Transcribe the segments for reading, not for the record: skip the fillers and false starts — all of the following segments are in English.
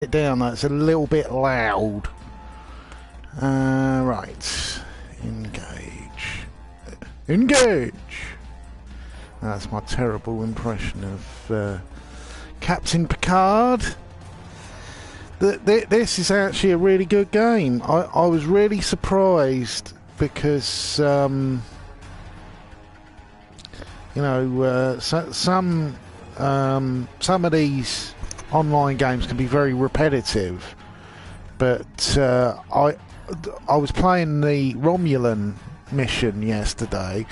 It down, that's a little bit loud. Right. Engage. Engage! That's my terrible impression of Captain Picard. This is actually a really good game. I was really surprised because, you know, some of these online games can be very repetitive, but I was playing the Romulan mission yesterday,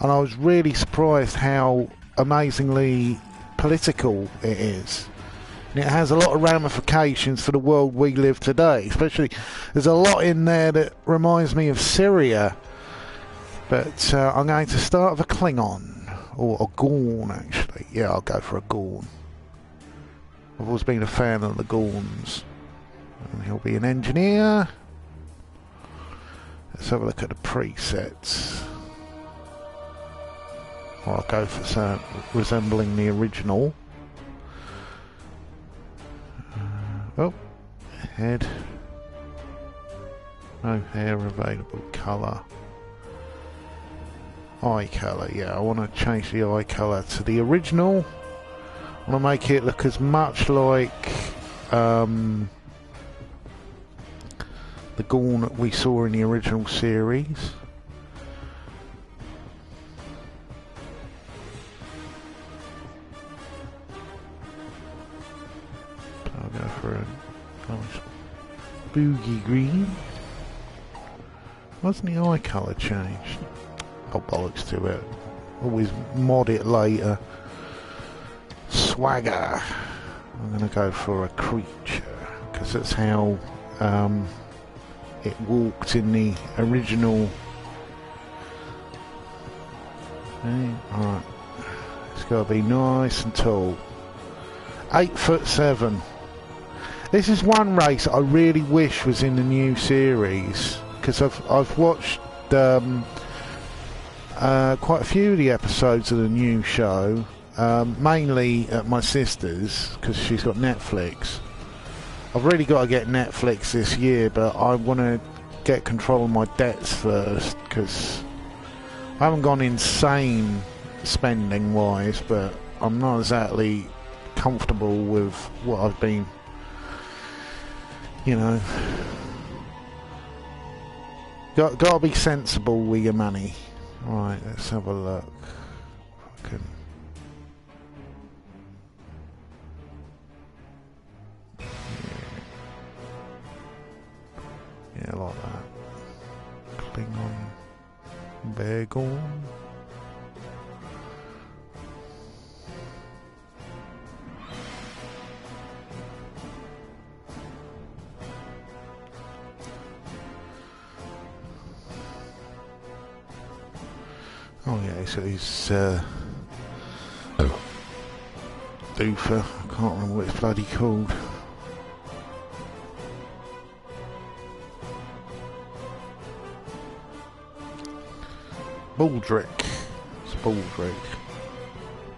and I was really surprised how amazingly political it is. And it has a lot of ramifications for the world we live today. Especially, there's a lot in there that reminds me of Syria. But I'm going to start with a Klingon, or a Gorn actually. Yeah, I'll go for a Gorn. I've always been a fan of the Gorns. And he'll be an engineer. Let's have a look at the presets. Or I'll go for something resembling the original. Oh, head. No hair available. Colour. Eye colour, yeah, I want to change the eye colour to the original. I want to make it look as much like the Gorn that we saw in the original series. So I'll go for a nice boogie green. Wasn't the eye colour changed? Oh, bollocks to it. Always mod it later. Swagger. I'm going to go for a creature, because that's how it walked in the original. Okay, alright. It's got to be nice and tall. 8'7". This is one race I really wish was in the new series, because I've watched quite a few of the episodes of the new show, mainly at my sister's, because she's got Netflix. I've really got to get Netflix this year, but I want to get control of my debts first, because I haven't gone insane spending wise, but I'm not exactly comfortable with what I've been, you know. Got to be sensible with your money. Right, let's have a look. Fucking. Yeah, like that. Klingon. Bagel. Oh yeah, so he's Doofer. I can't remember what it's bloody called. Baldric. It's Baldric.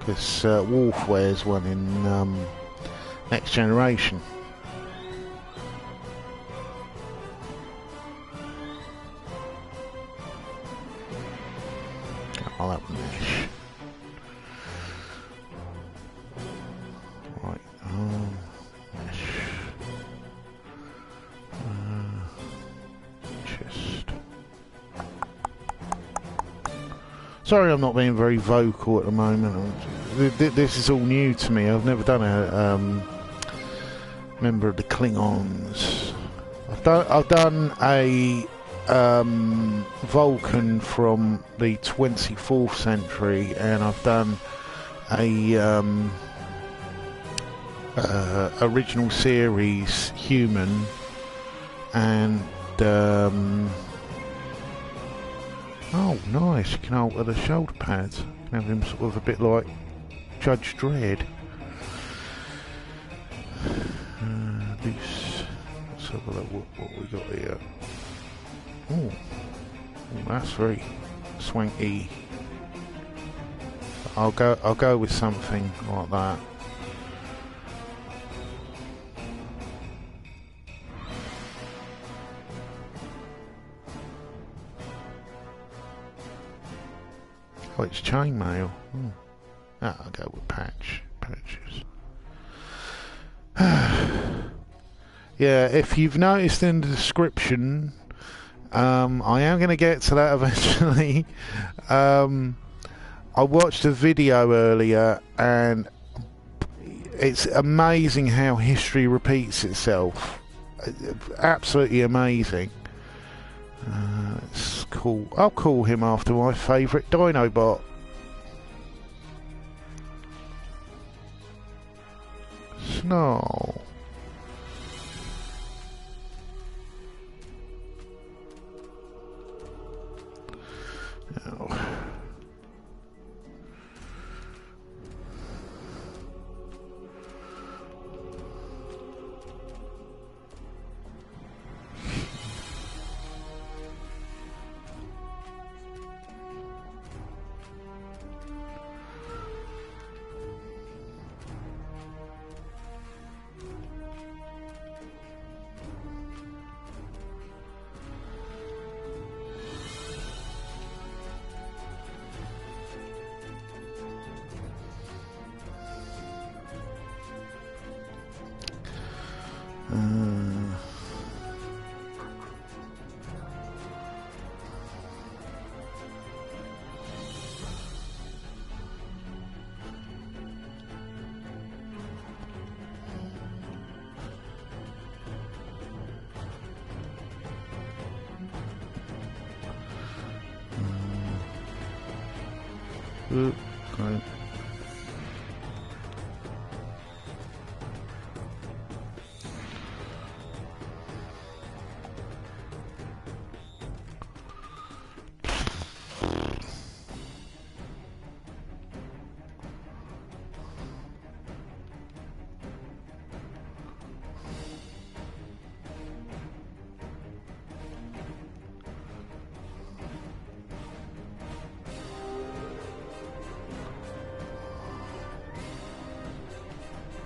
Because Worf wears one in Next Generation. I'll have mesh. Right, mesh. Chest. Sorry I'm not being very vocal at the moment. This is all new to me. I've never done a member of the Klingons. I've done a Vulcan from the 24th century, and I've done a original series human, and oh nice, you can alter the shoulder pads. You can have him sort of a bit like Judge Dredd. Let's have a look what we got here. Oh, that's very swanky. I'll go with something like that. Oh, it's chainmail. Oh, I'll go with patches. Yeah, if you've noticed in the description, I am going to get to that eventually. I watched a video earlier, and it's amazing how history repeats itself. Absolutely amazing. It's cool. I'll call him after my favourite Dinobot. Snow. Oh. Great.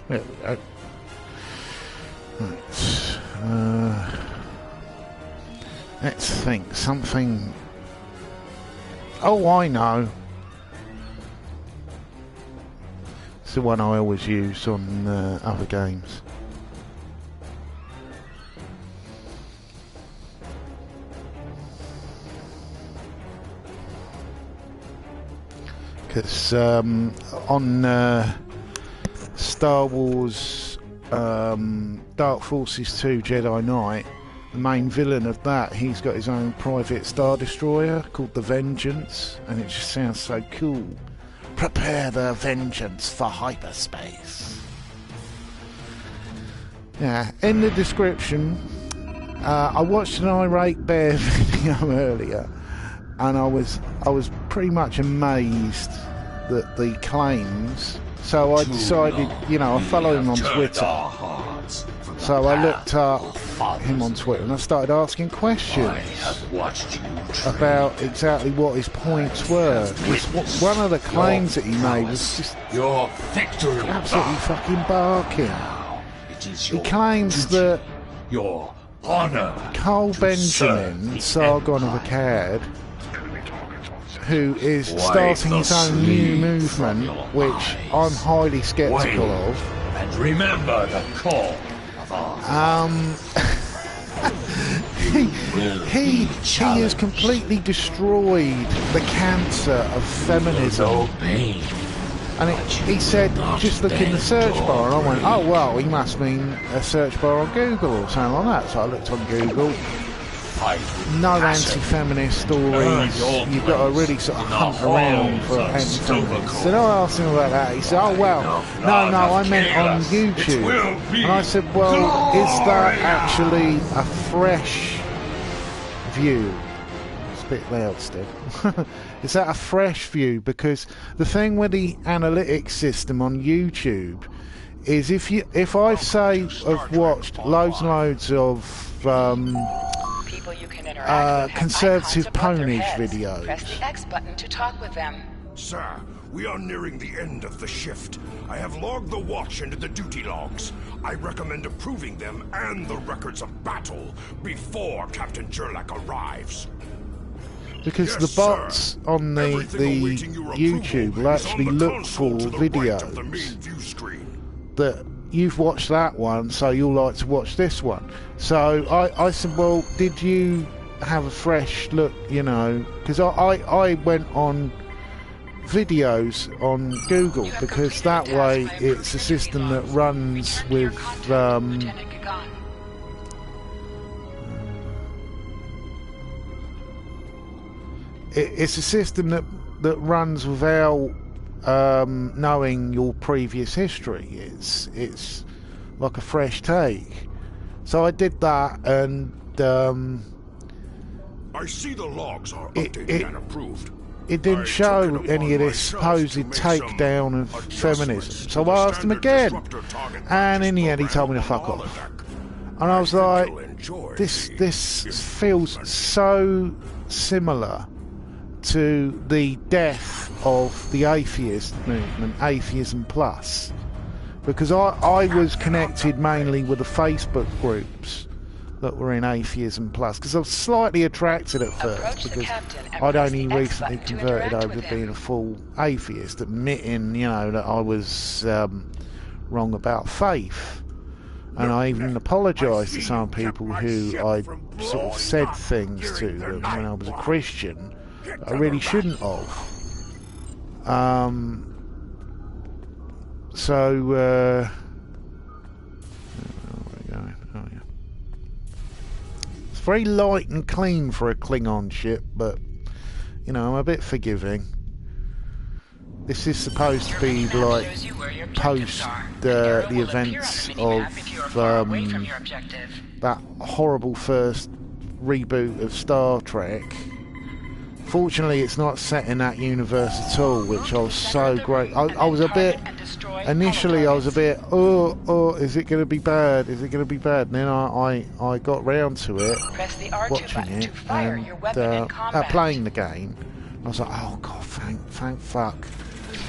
There we go. Right. Let's think. Something... Oh, I know. It's the one I always use on other games. Because on... Star Wars Dark Forces 2 Jedi Knight, the main villain of that, he's got his own private Star Destroyer called the Vengeance, and it just sounds so cool. Prepare the Vengeance for hyperspace. Yeah, in the description, I watched an Irate Bear video earlier, and I was pretty much amazed that the claims. So I decided, you know, I follow him on Twitter. So I looked up him on Twitter and I started asking questions about exactly what his points were. Because one of the claims that he made was just absolutely fucking barking. He claims that Carl Benjamin, Sargon of Akkad, who is starting his own new movement, which I'm highly sceptical of. And remember the call of our he has completely destroyed the cancer of feminism. And he said, just look in the search bar, and I went, oh well, he must mean a search bar on Google or something like that. So I looked on Google. No anti-feminist stories. You've got to really sort of hunt around for anti-feminists. So I asked him about that. He said, oh well, no, I meant on YouTube. And I said, well, is that actually a fresh view? It's a bit loud still. Is that a fresh view? Because the thing with the analytics system on YouTube is if I say I've watched loads and loads of conservative ponage videos. Press the X button to talk with them. Sir, we are nearing the end of the shift. I have logged the watch into the duty logs. I recommend approving them and the records of battle before Captain Gerlach arrives. Because Yes, the bots on the Everything awaiting your YouTube approval will is on actually the look for console to the right of the main videos view screen. that you've watched that one, so you'll like to watch this one. So I said, well, did you have a fresh look, you know, because I went on videos on Google, because that way it's a system that runs with it's a system that runs without knowing your previous history. It's like a fresh take. So I did that, and I see the logs are updated and approved. it didn't show any of this supposed takedown of feminism. So I asked him again, and in the end he told me to fuck off. And I was like, this feels so similar to the death of the atheist movement, Atheism Plus, because I was connected mainly with the Facebook groups that were in Atheism Plus, because I was slightly attracted at first, because I'd only recently converted over to being a full atheist, admitting, you know, that I was wrong about faith. And I even apologised to some people who I sort of said things to them when I was a Christian I really shouldn't have. So, where are we going? Oh, yeah. It's very light and clean for a Klingon ship, but, you know, I'm a bit forgiving. This is supposed to be like post the events of that horrible first reboot of Star Trek. Fortunately, it's not set in that universe at all, which I was so great. I was a bit, initially I was a bit, oh, is it going to be bad? Is it going to be bad? And then I got round to it, watching it, and playing the game. I was like, oh god, thank fuck.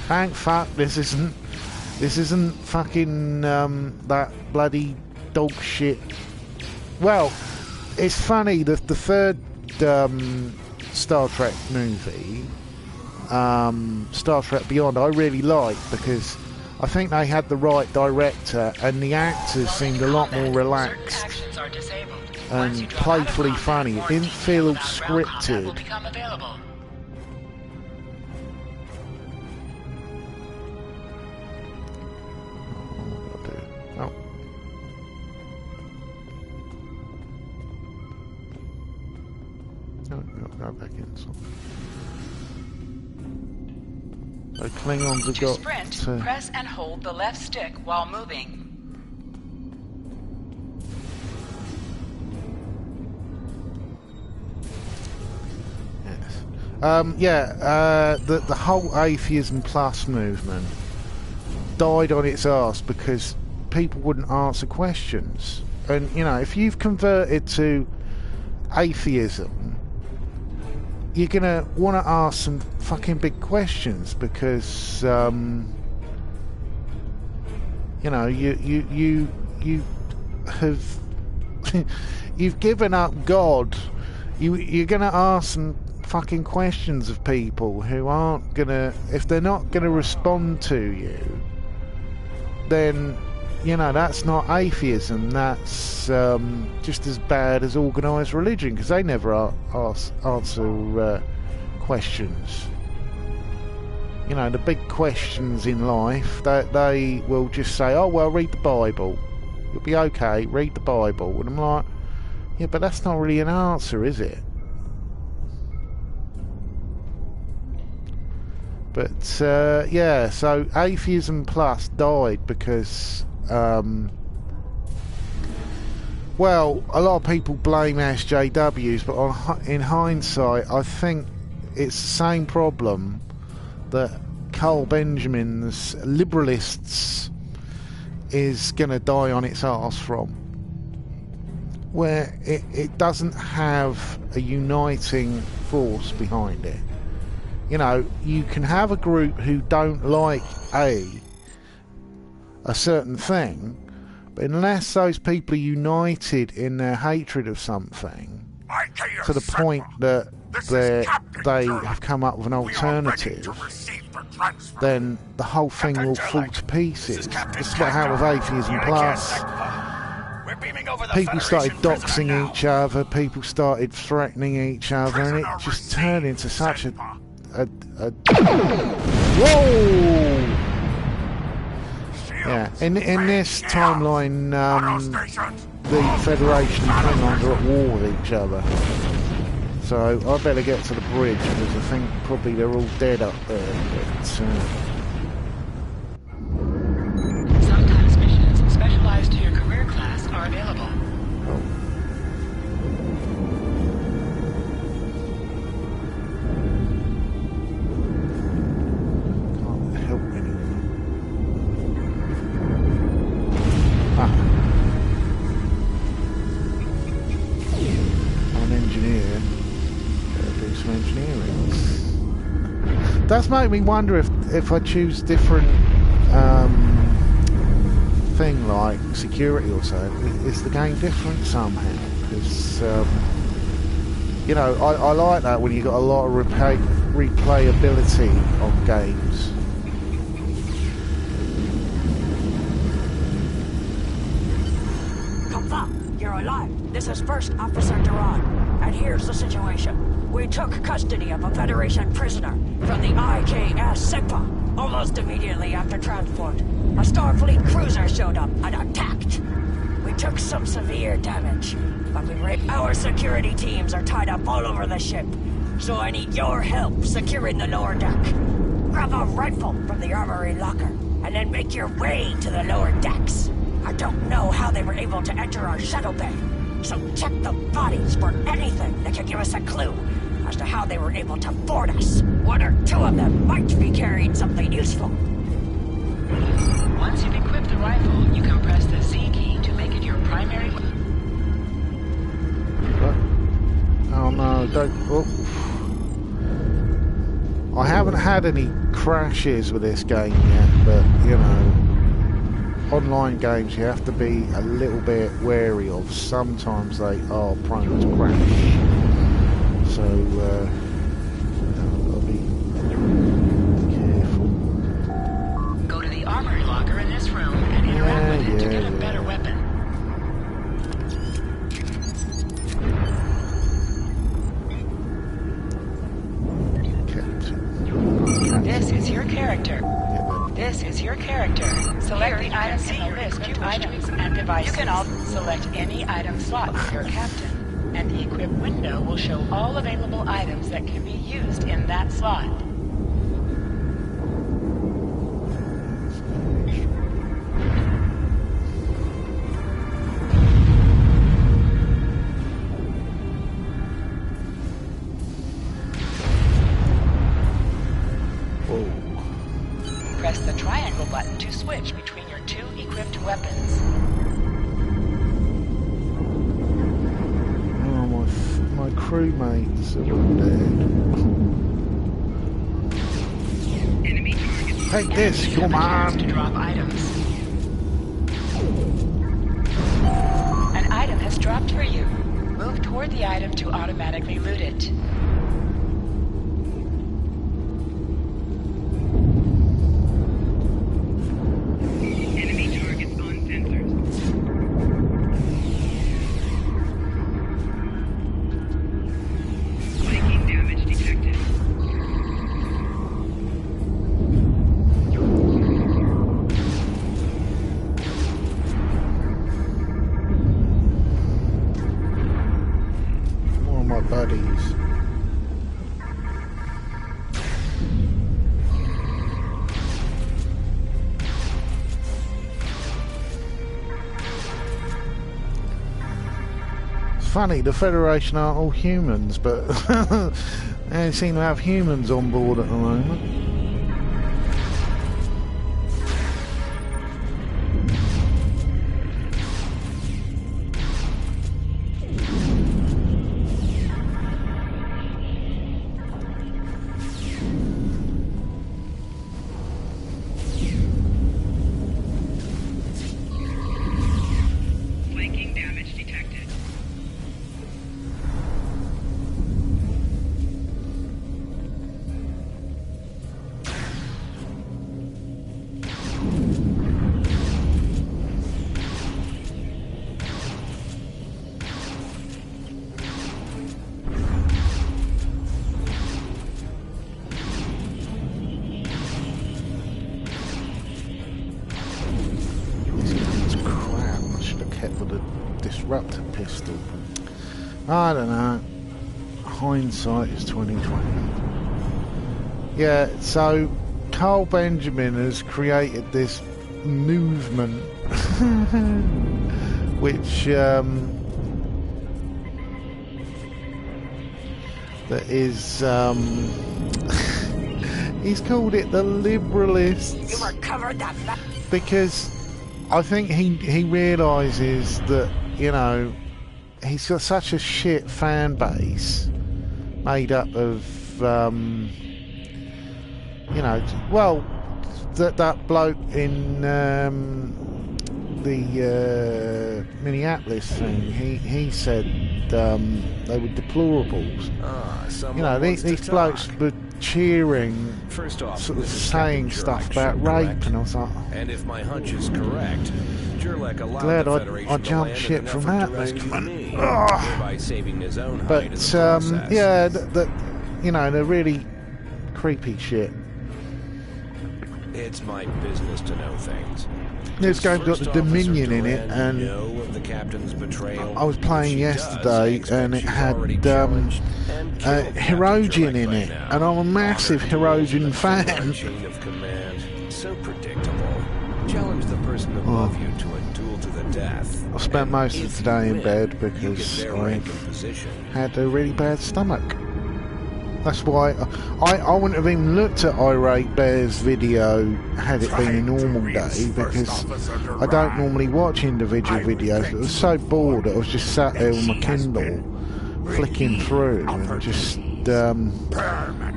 Thank fuck, this isn't fucking that bloody dog shit. Well, it's funny that the third Star Trek movie, Star Trek Beyond, I really liked, because I think they had the right director and the actors seemed a lot more relaxed and playfully funny. It didn't feel scripted. Go back in. So Klingons have got sprint, press and hold the left stick while moving. Yes. The whole Atheism Plus movement died on its arse because people wouldn't answer questions. And, you know, if you've converted to atheism, you're gonna want to ask some fucking big questions, because you know, you have you've given up God. You're gonna ask some fucking questions of people who aren't gonna, if they're not gonna respond to you, then, you know, that's not atheism. That's just as bad as organised religion, because they never answer questions. You know, the big questions in life, they will just say, oh, well, read the Bible. You'll be okay, read the Bible. And I'm like, yeah, but that's not really an answer, is it? But, yeah, so Atheism Plus died because... well, a lot of people blame SJWs, but in hindsight, I think it's the same problem that Carl Benjamin's Liberalists is going to die on its arse from, where it doesn't have a uniting force behind it. You know, you can have a group who don't like a certain thing, but unless those people are united in their hatred of something to the point that they have come up with an alternative, then the whole thing will fall to pieces. This is what happened with Atheism Plus. People started doxing each other, people started threatening each other, and it just turned into such a whoa! Yeah, in this timeline, the Federation and Klingons are at war with each other. So I better get to the bridge because I think probably they're all dead up there. But, sometimes missions specialized to your career class are available. oh. Can't help anyone. Ah. I'm an engineer. Do some engineering. Does make me wonder if I choose different thing like security or so, is the game different somehow? Because you know, I like that when you got a lot of replayability on games. Confirm, you're alive. This is First Officer Duran, and here's the situation. We took custody of a Federation prisoner from the IKS Sigma almost immediately after transport. A Starfleet cruiser showed up and attacked. We took some severe damage, but our security teams are tied up all over the ship, so I need your help securing the lower deck. Grab a rifle from the armory locker, and then make your way to the lower decks. I don't know how they were able to enter our shuttle bay, so check the bodies for anything that could give us a clue as to how they were able to board us. One or two of them might be carrying something useful. Once you've equipped the rifle, you can press the Z key to make it your primary weapon. Oh no, don't... Oh. I haven't had any crashes with this game yet, but, you know, online games you have to be a little bit wary of. Sometimes they are prone to crash. So, I'll be careful. Go to the armory locker in this room and interact with it to get a better weapon. Captain. This is your character. This is your character. Select the items in the list you wish to equip and devices. You can also select any item slot with your captain, and the equip window will show all available items that can be used in that slot. Press the triangle button to switch between your two equipped weapons. Oh, my crewmates are all dead. Enemy targets. Take this, come on! To drop items. An item has dropped for you. Move toward the item to automatically loot it. Buddies. It's funny, the Federation aren't all humans, but they seem to have humans on board at the moment. disruptor pistol. I don't know. Hindsight is 2020. Yeah, so Carl Benjamin has created this movement which that is he's called it the liberalists. You recovered that because I think he realises that, you know, he's got such a shit fan base made up of you know, well, that bloke in the Minneapolis thing, he said they were deplorables. You know, these blokes were cheering, sort of saying stuff about rape, and I was like, and if my hunch is correct, glad I jumped ship from that movement. By saving his own But hide in the process. yeah, that you know, they're really creepy shit. It's my business to know things. This game's got the Dominion in it, and the captain's betrayal, I was playing yesterday, and it had Hirogen in it, and I'm a massive Hirogen fan. Chain of command, so predictable. Challenge the person above you to a duel to the death. I spent most of today in bed because I had a really bad stomach. That's why I wouldn't have even looked at Irate Bear's video had it been a normal day, because I don't normally watch individual videos. I was so bored that I was just sat there with my Kindle flicking through and just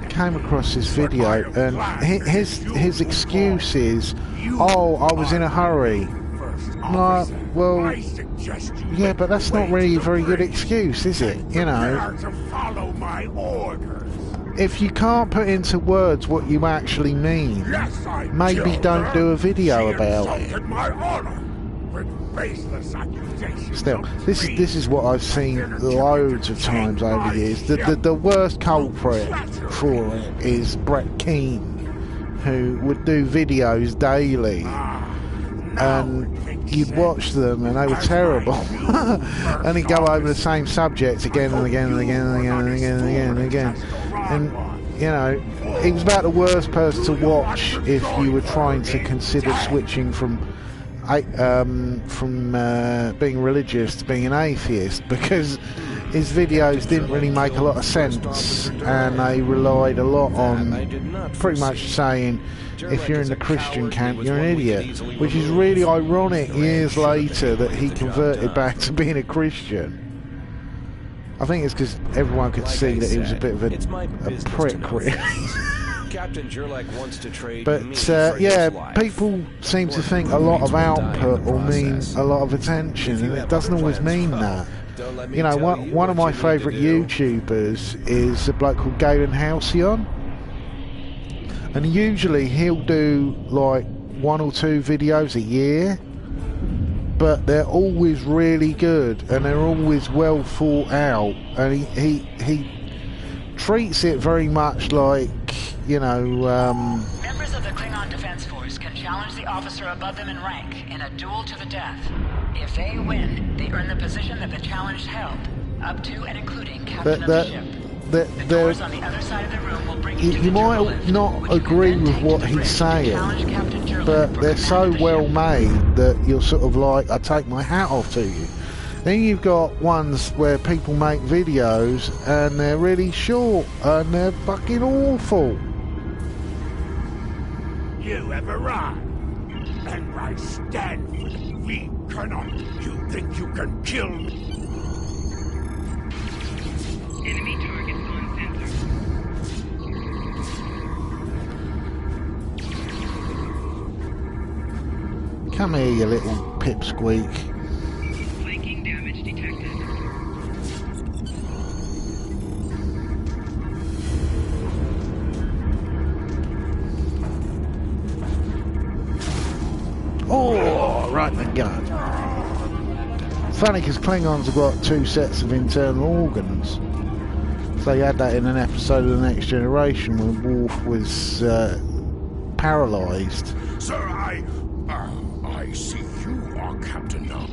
came across this video, and his excuse is, oh, I was in a hurry. I'm like, well, yeah, but that's not really a very good excuse, is it? You know, if you can't put into words what you actually mean, maybe don't do a video about it. Still, this is what I've seen loads of times over the years. The worst culprit for it is Brett Keane, who would do videos daily, and you'd watch them and they were terrible. And he'd go over the same subjects again and again and again and again and again and again and again. And, you know, he was about the worst person to watch if you were trying to consider switching from being religious to being an atheist, because his videos didn't really make a lot of sense, and they relied a lot on pretty much saying, if you're in the Christian camp, you're an idiot, which is really ironic years later that he converted back to being a Christian. I think it's because everyone could see that he was a bit of a prick, really. But yeah, people seem to think a lot of output will mean a lot of attention, and it doesn't always mean that. You know, one of my favourite YouTubers is a bloke called Galen Halcyon, and usually he'll do like 1 or 2 videos a year, but they're always really good and they're always well thought out, and he treats it very much like, you know, members of the Klingon Defense Force can challenge the officer above them in rank in a duel to the death. If they win, they earn the position that the challenged held, up to and including captain of the ship. The doors on the other side of the room will bring you to the might not agree with what he's saying, but they're so well made that you're sort of like, I take my hat off to you. Then you've got ones where people make videos and they're really short and they're fucking awful. You have arrived, and I stand for the weak cannot. You think you can kill me? Enemy targets on sensor. Come here, you little pipsqueak. Flanking damage detected. Oh, right in the gut. Funny, because Klingons have got 2 sets of internal organs. So they had that in an episode of The Next Generation when Worf was paralysed. Sir, I see you are Captain now.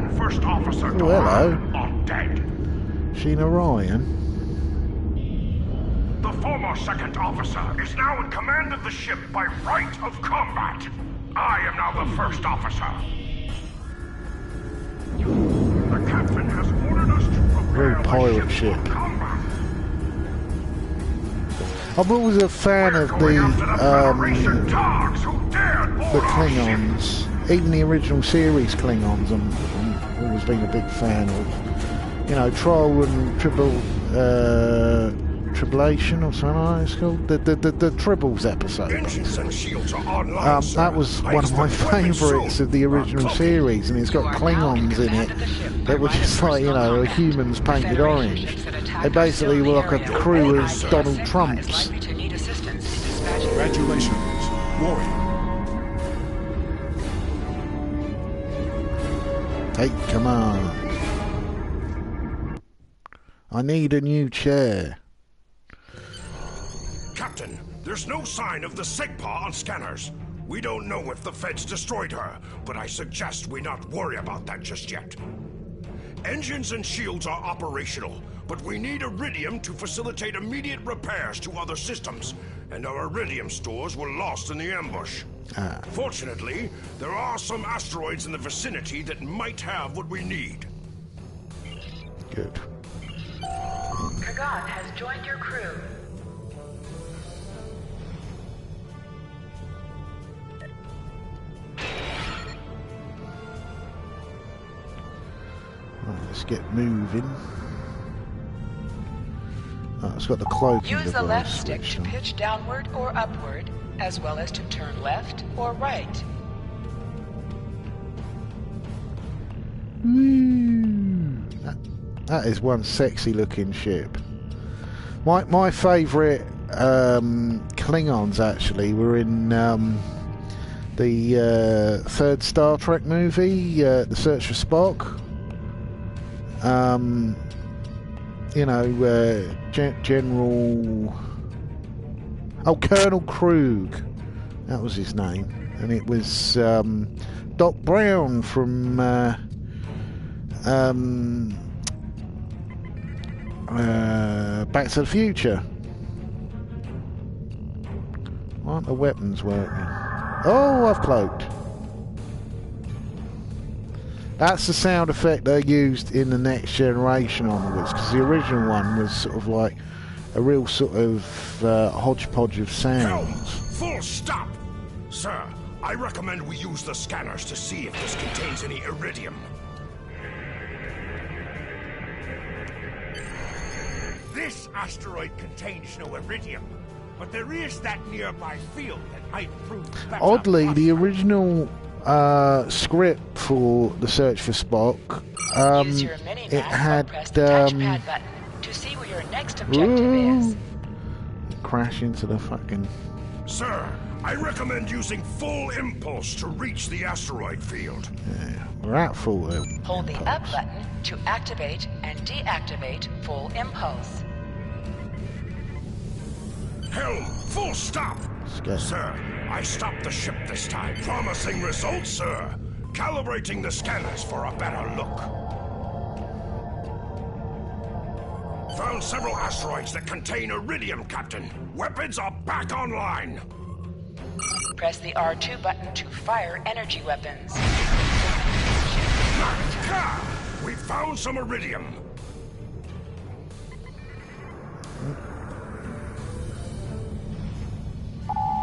and First Officer Oh, hello. Doran are dead. Sheena Ryan. The former second officer is now in command of the ship by right of combat. I am now the first officer. The captain has ordered us to prepare Real pirate the ship. for combat. I'm always a fan of Going after the Federation the dogs who dared board our ship. Klingons. Even the original series Klingons, I'm always been a big fan of. You know, Trial and Tribulation or something like that it's called. The Tribbles episode. Engines and shields are online, sir. That was one of my favourites of the original series, and it's got Klingons in it that were just like, you know, humans painted orange. They basically were like a crew of Donald Trumps. Congratulations, warrior. Take command. I need a new chair. Captain, there's no sign of the Sigpa on scanners. We don't know if the feds destroyed her, but I suggest we not worry about that just yet. Engines and shields are operational, but we need iridium to facilitate immediate repairs to other systems, and our iridium stores were lost in the ambush. Fortunately, there are some asteroids in the vicinity that might have what we need. Good. Kagan has joined your crew. Right, let's get moving. Oh, it's got the cloaking Use the device left stick switched to on. pitch downward or upward, as well as to turn left or right. That is one sexy looking ship. My favourite Klingons actually were in the third Star Trek movie, The Search for Spock. You know, General... Oh, Colonel Krug. That was his name. And it was Doc Brown from Back to the Future. Why aren't the weapons working? Oh, I've cloaked. That's the sound effect they used in the Next Generation onwards, because the original one was sort of like a real sort of hodgepodge of sounds. Full stop! Sir, I recommend we use the scanners to see if this contains any iridium. This asteroid contains no iridium, but there is that nearby field that might prove better. Oddly, the original script for The Search for Spock, Use your mini-map it had or press the touchpad button to see where your next objective is. crash into the fucking... Sir, I recommend using full impulse to reach the asteroid field. Yeah, we're at full. Hold the up button to activate and deactivate full impulse. Helm, full stop! Scared. Sir, I stopped the ship this time. Promising results, sir. Calibrating the scanners for a better look. Found several asteroids that contain iridium, Captain. Weapons are back online. Press the R2 button to fire energy weapons. Ka! We found some iridium.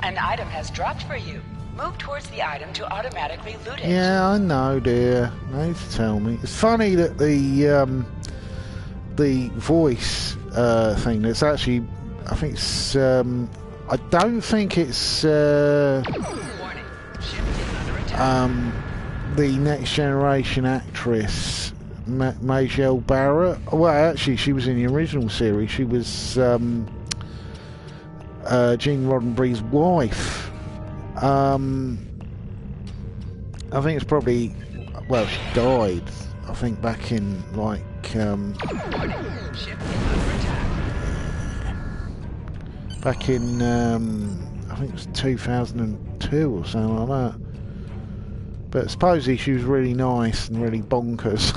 An item has dropped for you. Move towards the item to automatically loot it. Yeah, I know, dear. No need to tell me. It's funny that the voice thing that's actually, I think it's, I don't think it's Warning. Ship is under attack. the Next Generation actress Majel Barrett. Well, actually, she was in the original series. She was Gene Roddenberry's wife. I think it's probably, well, she died, I think, back in like Warning. Ship is under attack. back in I think it was 2002 or something like that. But supposedly she was really nice and really bonkers.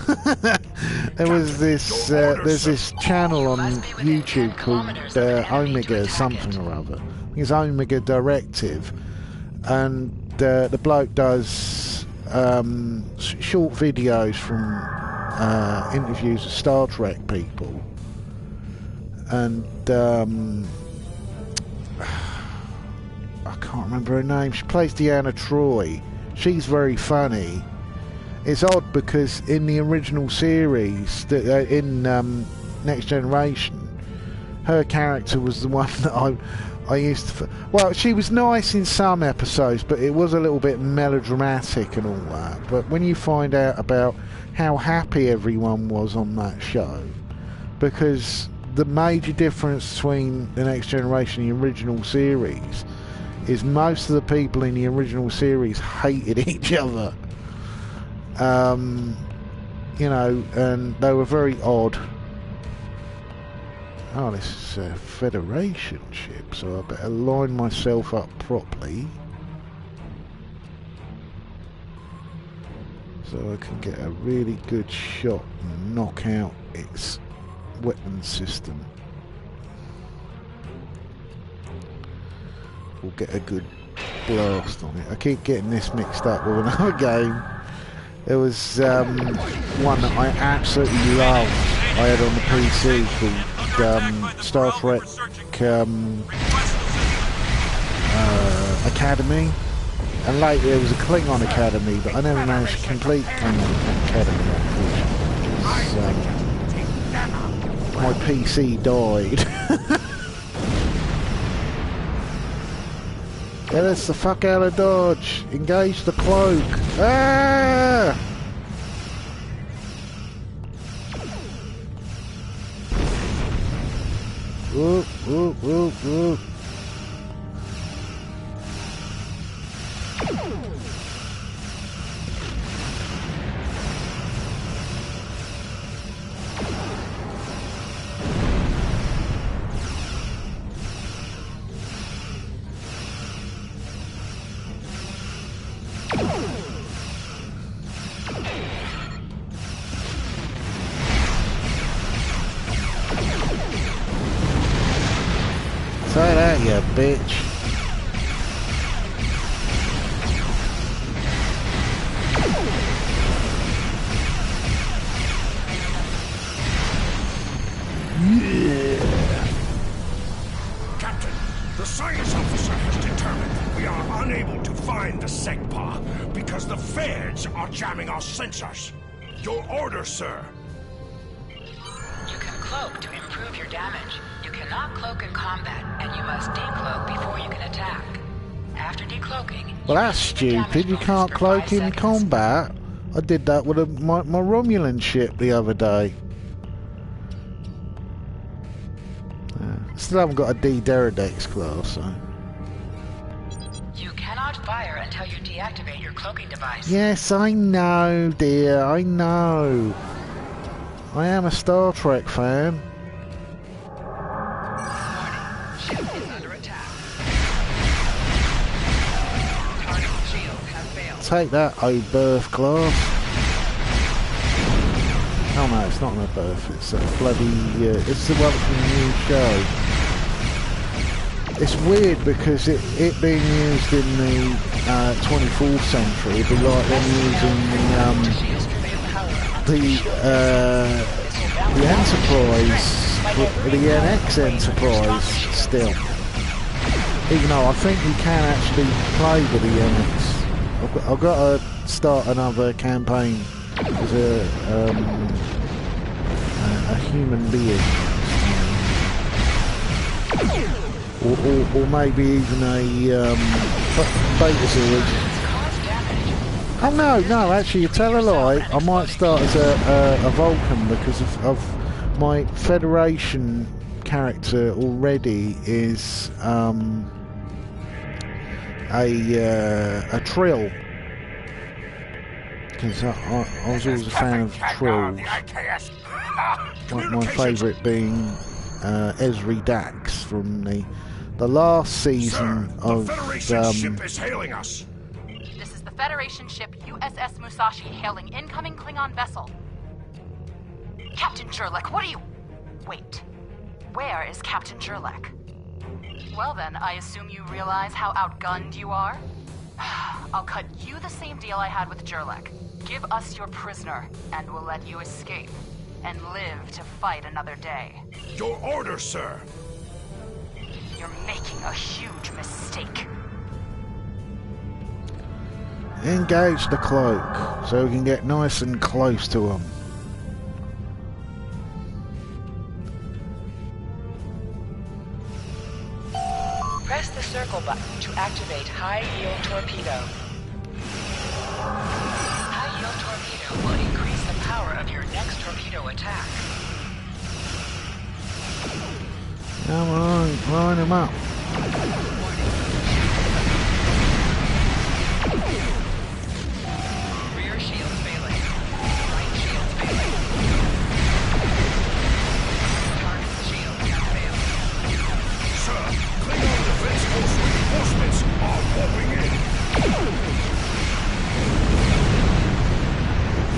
There's this channel on YouTube called Omega something or other. I think it's Omega Directive, and the bloke does short videos from interviews with Star Trek people, and I can't remember her name. She plays Deanna Troi. She's very funny. It's odd because in the original series, in Next Generation, her character was the one that I used to... Well, she was nice in some episodes, but it was a little bit melodramatic and all that. But when you find out about how happy everyone was on that show, because the major difference between the Next Generation and the original series is most of the people in the original series hated each other. You know, and they were very odd. Oh, this is a Federation ship, so I better line myself up properly so I can get a really good shot and knock out its weapon system. We'll get a good blast on it. I keep getting this mixed up with another game. There was one that I absolutely loved. I had on the PC called Star Trek Academy. And later there was a Klingon Academy, but I never managed to complete Klingon Academy, unfortunately. My PC died. Get us the fuck out of Dodge. Engage the cloak. Ah! Whoop, whoop, whoop, whoop. Say that, you bitch. Captain, the science officer has determined we are unable to find the SEGPA because the feds are jamming our sensors. Your order, sir. You can cloak to improve your damage. You cannot cloak in combat, and you must decloak before you can attack. After decloaking... Well, that's stupid. You can't cloak in combat. I did that with my Romulan ship the other day. Still haven't got a D Deridex class, so... You cannot fire until you deactivate your cloaking device. Yes, I know, dear. I know. I am a Star Trek fan. Warning. Ship is under attack. Target shield has failed. Take that, oh birth class. Oh no, it's not an birth. It's a bloody... it's the one from the new show. It's weird because it being used in the 24th century, it'd be like them using the Enterprise, the NX Enterprise still. Even though I think you can actually play with the NX. I've got to start another campaign as a human being. Or maybe even a beta. Oh no, actually you tell a lie. I might start as a Vulcan because of my Federation character already is a Trill. Because I was always a fan of Trills. My favourite being Ezri Dax from the last season Sir, of the Federation ship is hailing us. This is the Federation ship USS Musashi hailing incoming Klingon vessel. Captain Jurlek, what are you... Wait. Where is Captain Jurlek? Well then, I assume you realize how outgunned you are? I'll cut you the same deal I had with Jurlek. Give us your prisoner, and we'll let you escape. And live to fight another day. Your order, sir! You're making a huge mistake. Engage the cloak, so we can get nice and close to him. Press the circle button to activate high-yield torpedo. High-yield torpedo will increase the power of your next torpedo attack. Come on, line him up. Rear shield failing. Right shield failing. Target shield have failed. Sir, Klingon Defense Force reinforcements are moving in.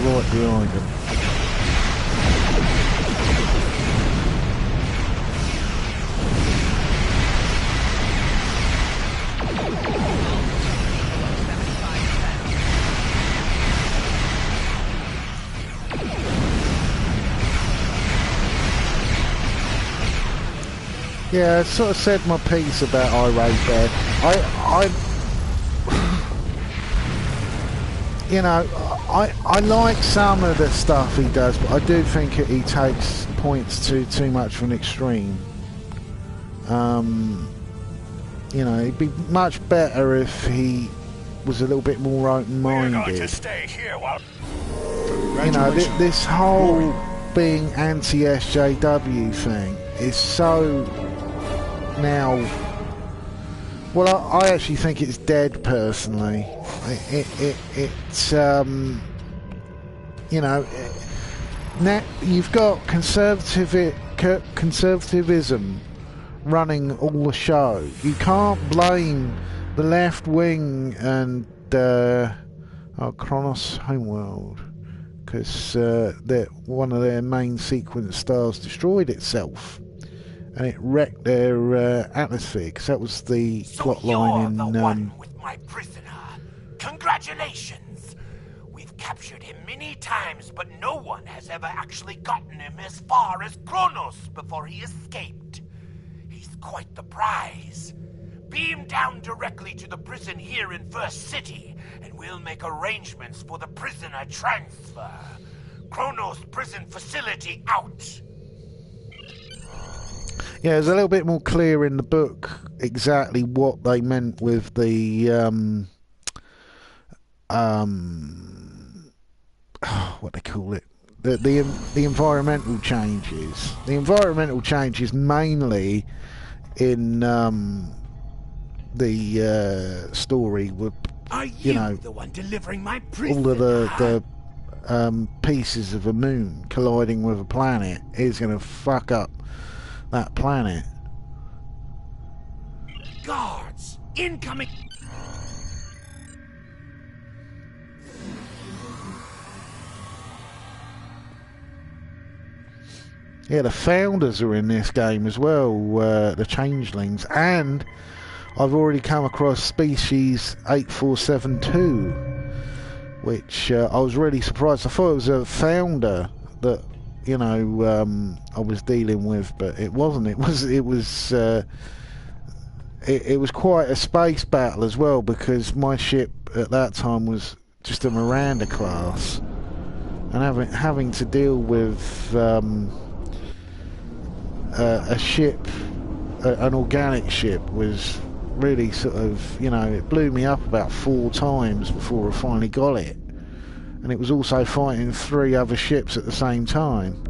Right behind him. Yeah, I sort of said my piece about Irate there. You know, I like some of the stuff he does, but I do think he takes points to too much of an extreme. You know, it'd be much better if he was a little bit more open-minded. We're going to stay here while... You know, this whole being anti-SJW thing is so now... Well, I actually think it's dead, personally. It's you know, now you've got conservatism running all the show. You can't blame the left wing and Kronos Homeworld, because one of their main sequence stars destroyed itself. And it wrecked their atmosphere, because that was the plot line in... the one with my prisoner. Congratulations! We've captured him many times, but no one has ever actually gotten him as far as Kronos before he escaped. He's quite the prize. Beam down directly to the prison here in First City, and we'll make arrangements for the prisoner transfer. Kronos prison facility out. Yeah, it's a little bit more clear in the book exactly what they meant with the what they call it, the environmental changes. The environmental changes mainly in the story were, you know, the one delivering my prisoner? all of the pieces of a moon colliding with a planet is going to fuck up that planet. Guards! Incoming! Yeah, the Founders are in this game as well, the Changelings, and I've already come across Species 8472, which I was really surprised. I thought it was a Founder that, you know, I was dealing with, but it wasn't. It was quite a space battle as well, because my ship at that time was just a Miranda class, and having to deal with a ship, an organic ship, was really sort of, you know, it blew me up about 4 times before I finally got it. And it was also fighting 3 other ships at the same time.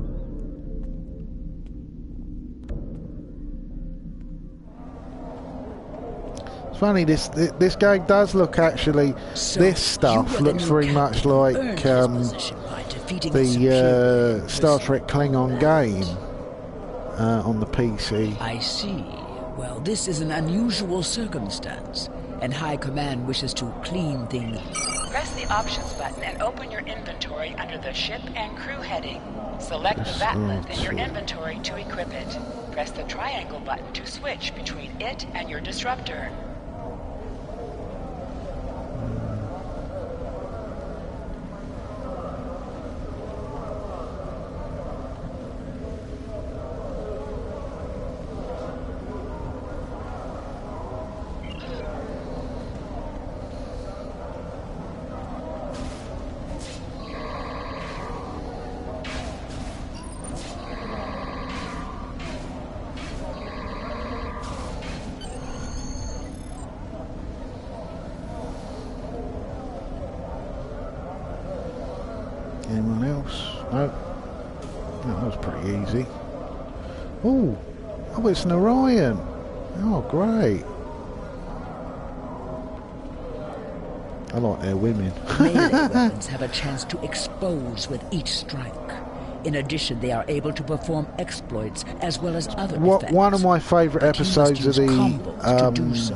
It's funny, this game does look, actually, this stuff looks very much like the Star Trek Klingon game on the PC. I see. Well, this is an unusual circumstance. and High Command wishes to clean things. Press the Options button and open your inventory under the Ship and Crew heading. Select the batleth in your inventory to equip it. Press the triangle button to switch between it and your disruptor. Anyone else? No. That was pretty easy. Oh, it's an Orion. Oh, great. I like their women. Melee weapons have a chance to expose with each strike. In addition, they are able to perform exploits as well as other effects. One of my favourite episodes of to do so.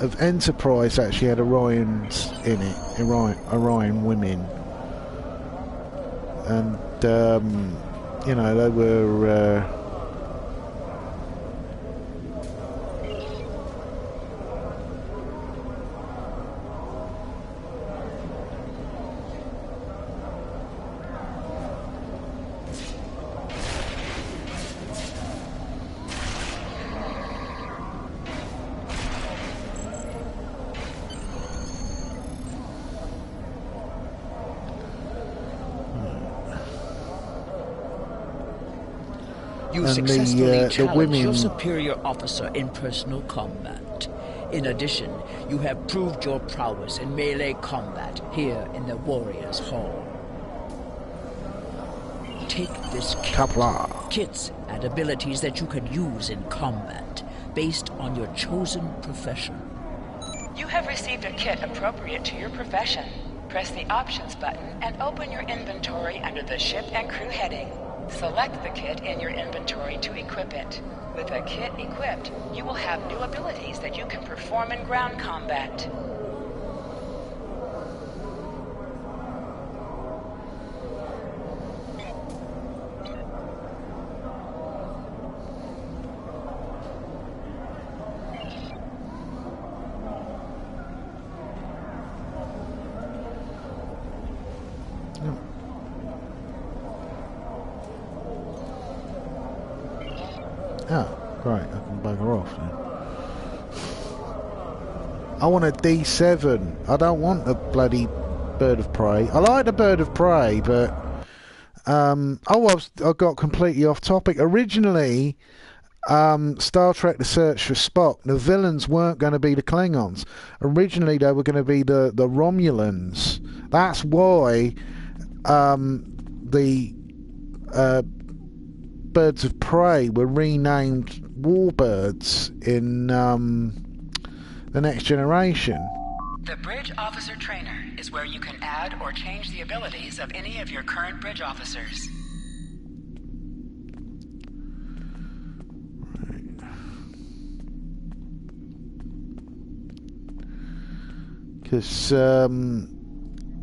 of Enterprise actually had Orions in it. Orion women. And you know, they were You successfully challenged your superior officer in personal combat. In addition, you have proved your prowess in melee combat here in the Warriors' Hall. Take this kit. Kits add abilities that you can use in combat, based on your chosen profession. You have received a kit appropriate to your profession. Press the Options button and open your inventory under the Ship and Crew heading. Select the kit in your inventory to equip it. With a kit equipped, you will have new abilities that you can perform in ground combat. Oh, great, I can bugger off then. I want a D7. I don't want a bloody bird of prey. I like the bird of prey, but I got completely off topic. Originally, Star Trek The Search for Spock, the villains weren't going to be the Klingons. Originally, they were going to be the Romulans. That's why the birds of prey were renamed warbirds in the Next Generation. The Bridge Officer Trainer is where you can add or change the abilities of any of your current bridge officers. Because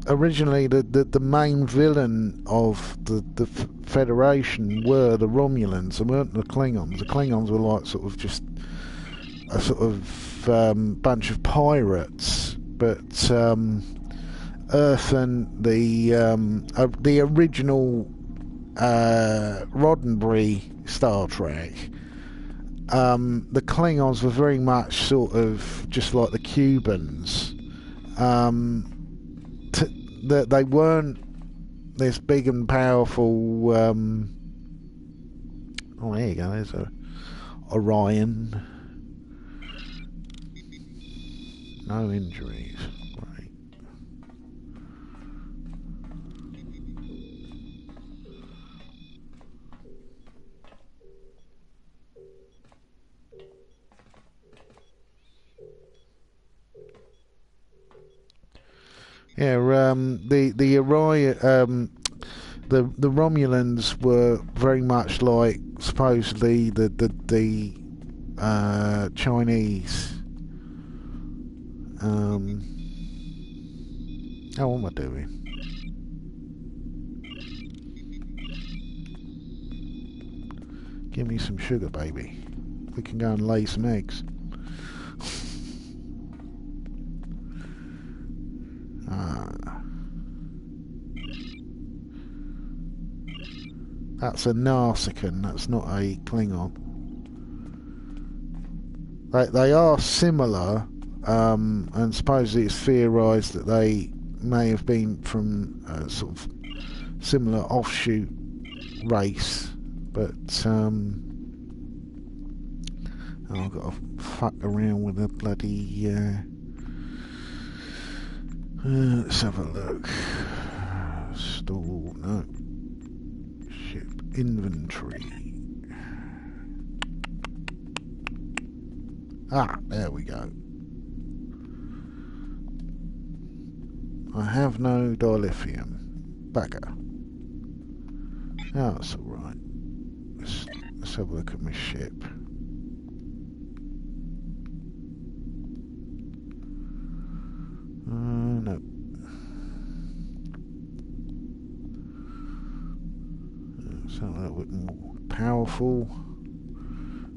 originally the main villain of the Federation were the Romulans, and weren't the Klingons. The Klingons were like sort of just a sort of bunch of pirates, but Earth and the original Roddenberry Star Trek, the Klingons were very much sort of just like the Cubans. That they weren't this big and powerful. Oh, there you go. There's a Orion. No injuries. Right. Yeah, the Orion, the Romulans were very much like supposedly the Chinese What am I doing? Give me some sugar, baby. We can go and lay some eggs. That's a Narsicon, that's not a Klingon. They are similar, and supposedly it's theorised that they may have been from a sort of similar offshoot race, but I've got to fuck around with a bloody... let's have a look. Store, no. Ship inventory. There we go. I have no dilithium. Bagger. Oh, that's alright. Let's have a look at my ship. No. Something a little bit more powerful.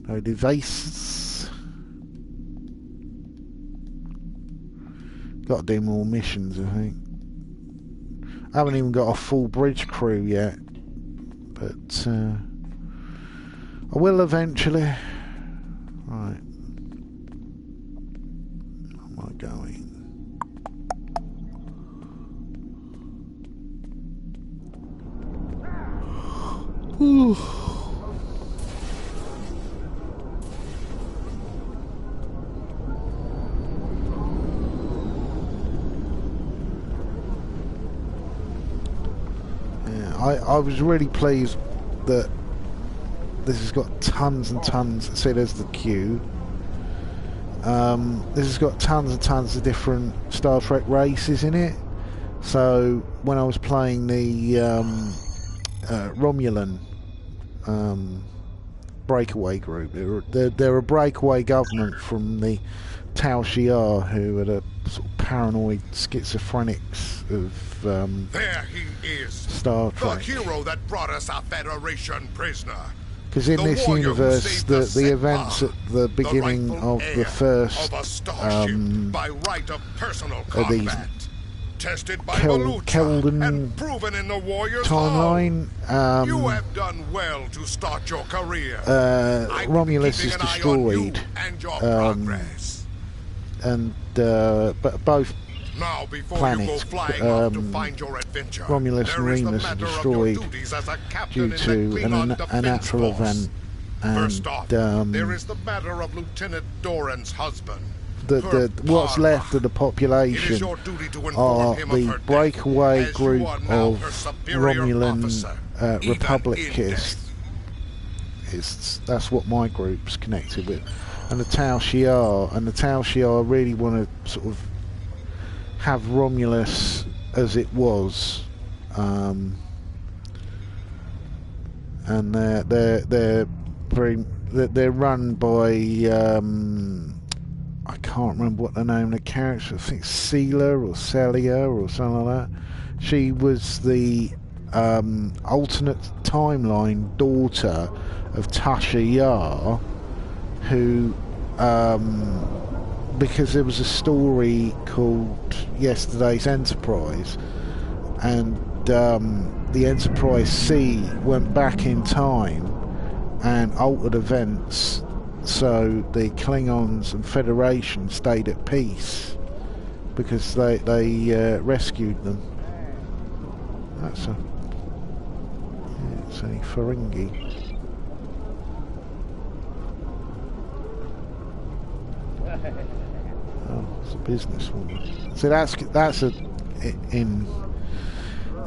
No devices. Got to do more missions, I think. I haven't even got a full bridge crew yet, but I will eventually. Right. Where am I going? Ooh. I was really pleased that this has got tons and tons. See, there's the queue. This has got tons and tons of different Star Trek races in it. So when I was playing the Romulan breakaway group, they're a breakaway government from the Tal Shiar, who are the sort of paranoid schizophrenics of there he is, Star Trek. the hero that brought us a Federation prisoner. Because in this universe, the events at the beginning of the first by right of personal of these tested by Kelden and proven in the Warriors timeline, you have done well to start your career. Romulus is destroyed, but both now, before planets, you go flying off to find your adventure, Romulus and Remus are destroyed due to a natural event. And first off, there is the matter of Lieutenant Doran's husband. What's left of the population are the breakaway group of Romulan Republicists. That's what my group's connected with, and the Tal Shiar. And the Tal Shiar really want to sort of have Romulus as it was, and they're run by. I can't remember what the name of the character. I think Celia or Celia or something like that. She was the alternate timeline daughter of Tasha Yar, who, because there was a story called Yesterday's Enterprise, and the Enterprise C went back in time and altered events, so the Klingons and Federation stayed at peace because they rescued them. That's it's a Ferengi. Oh, it's a businesswoman. So that's a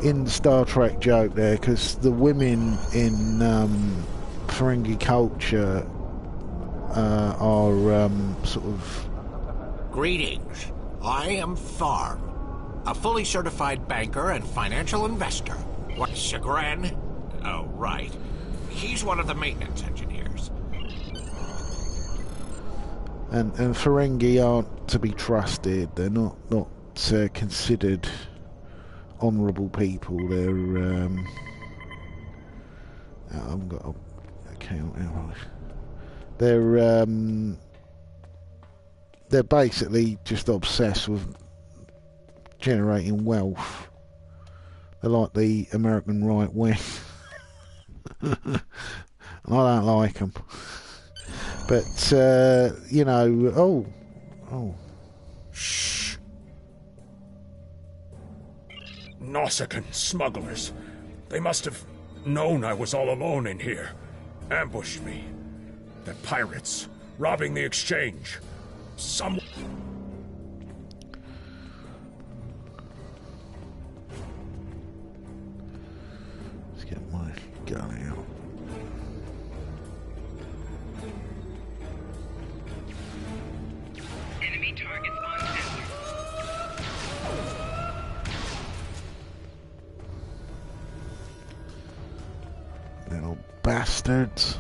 in Star Trek joke there, because the women in Ferengi culture are sort of... Greetings. I am Tharm, a fully certified banker and financial investor. What, Chagrin? Oh, right. He's one of the maintenance engineers. And Ferengi aren't to be trusted. They're not considered honourable people. They're I haven't got an account. They're basically just obsessed with generating wealth. They're like the American right wing. I don't like them. But, you know, oh. Shh. Nausicaan smugglers. They must have known I was all alone in here. Ambushed me. They're pirates, robbing the exchange. Let's get my gun out. Enemy targets on sensor. Little bastards.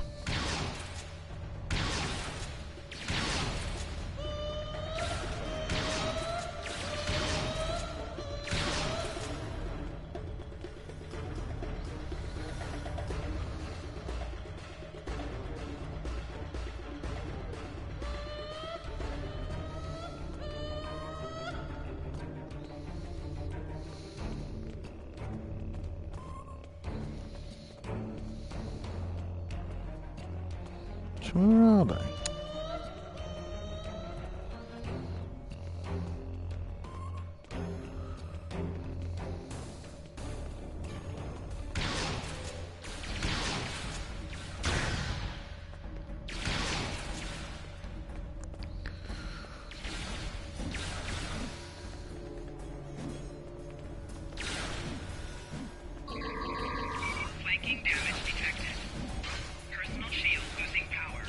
Where are they? Flanking damage detected. Personal shield losing power.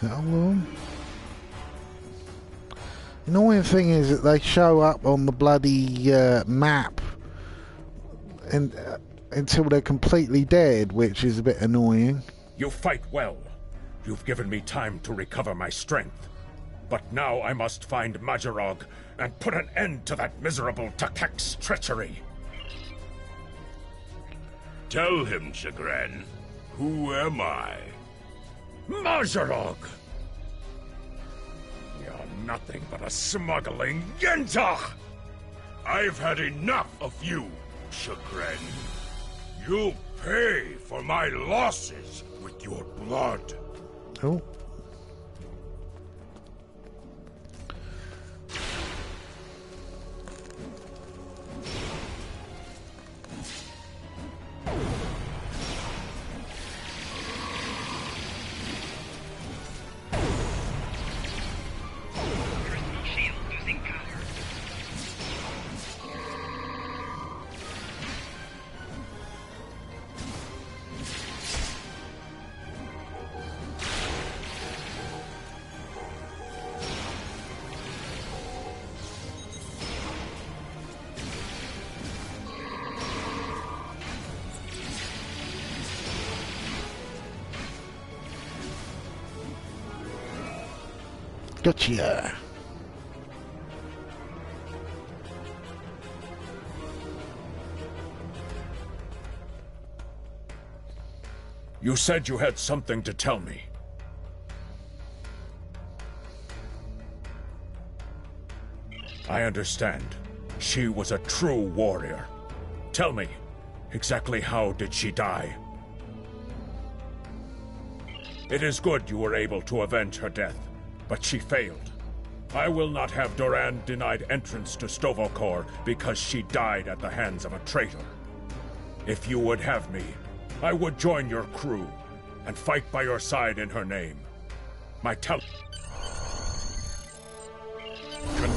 All of them. The annoying thing is that they show up on the bloody map and until they're completely dead, which is a bit annoying. You fight well. You've given me time to recover my strength. But now I must find Majorog and put an end to that miserable Takek's treachery. Tell him, Chagrin. Who am I? Majorog! You're nothing but a smuggling Yenta! I've had enough of you, Chagrin. You'll pay for my losses with your blood. Oh. Personal shield losing power. Gotcha. You said you had something to tell me. I understand. She was a true warrior. Tell me, exactly how did she die? It is good you were able to avenge her death, but she failed. I will not have Doran denied entrance to Stovokor because she died at the hands of a traitor. If you would have me, I would join your crew and fight by your side in her name. My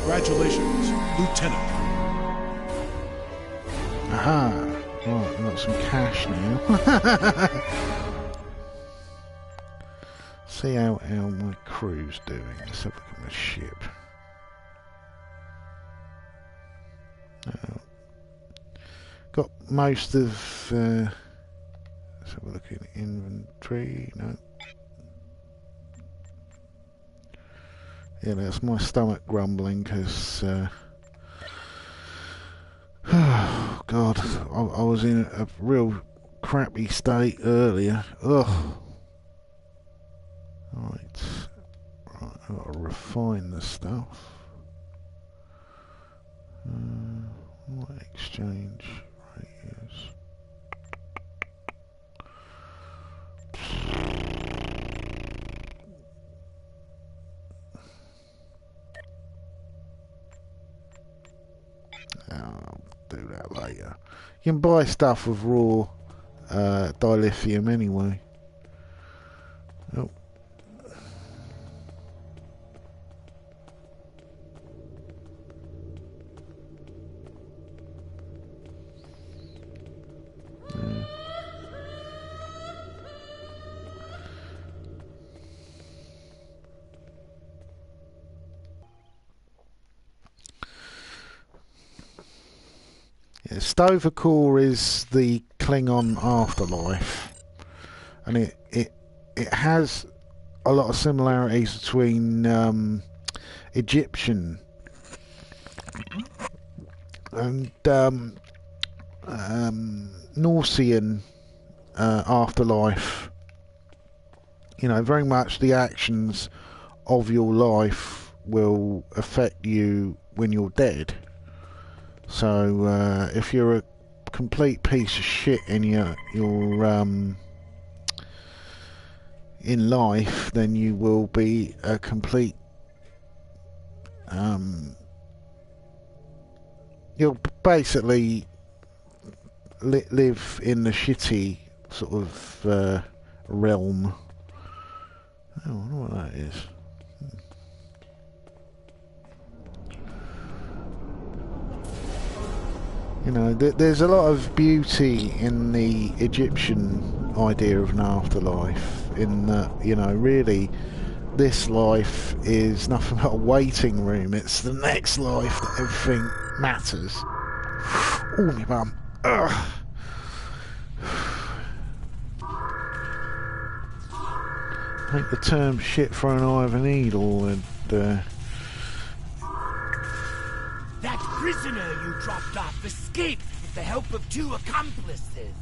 Congratulations, Lieutenant. Aha! Right, we've got some cash now. See how my crew's doing. Let's have a look at my ship. Got most of... let's have a look in inventory. No. Yeah, that's my stomach grumbling because... oh, God, I was in a real crappy state earlier. Ugh. Right, I've got to refine the stuff. What exchange rate is? I'll do that later. You can buy stuff with raw dilithium anyway. Oh. Yeah, Stovercore is the Klingon afterlife, and it has a lot of similarities between Egyptian and Norsean afterlife. You know, very much the actions of your life will affect you when you're dead. So if you're a complete piece of shit in your in life, then you will be a complete you'll basically live in the shitty sort of realm. I don't know what that is. You know, there's a lot of beauty in the Egyptian idea of an afterlife, in that, you know, really this life is nothing but a waiting room. It's the next life that everything matters. Oh, my bum. Ugh. I think the term shit for an eye of a needle and That prisoner you dropped off escaped with the help of 2 accomplices.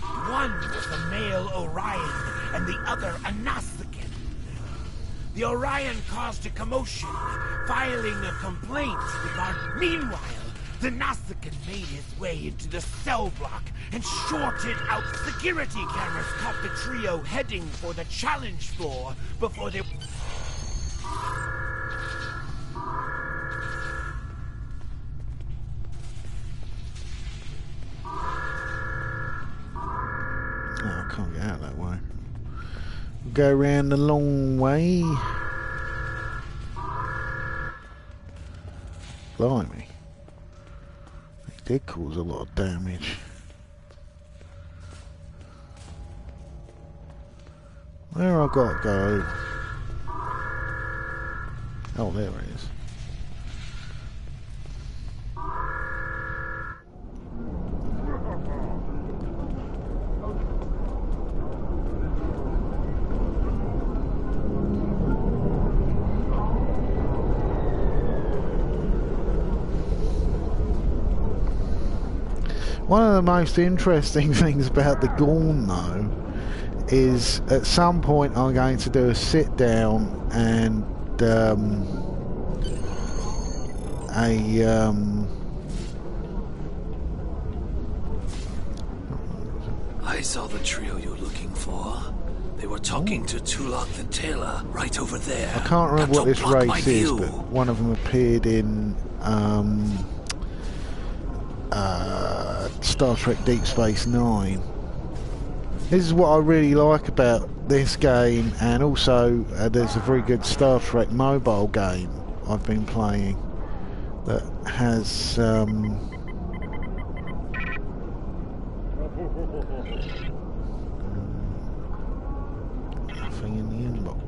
One was a male Orion, and the other a Nausicaan. The Orion caused a commotion, filing a complaint regarding... Meanwhile, the Nausicaan made his way into the cell block and shorted out security cameras caught the trio heading for the challenge floor before they... Oh, I can't get out that way. Go around the long way. Blimey. It did cause a lot of damage. Where I got to go? Oh, there it is. One of the most interesting things about the Gorn, though, is at some point I'm going to do a sit down and I saw the trio you're looking for. They were talking to Tulok the Tailor right over there. I can't remember what this race is, but one of them appeared in Star Trek Deep Space Nine. This is what I really like about this game, and also there's a very good Star Trek mobile game I've been playing. that has nothing in the inbox.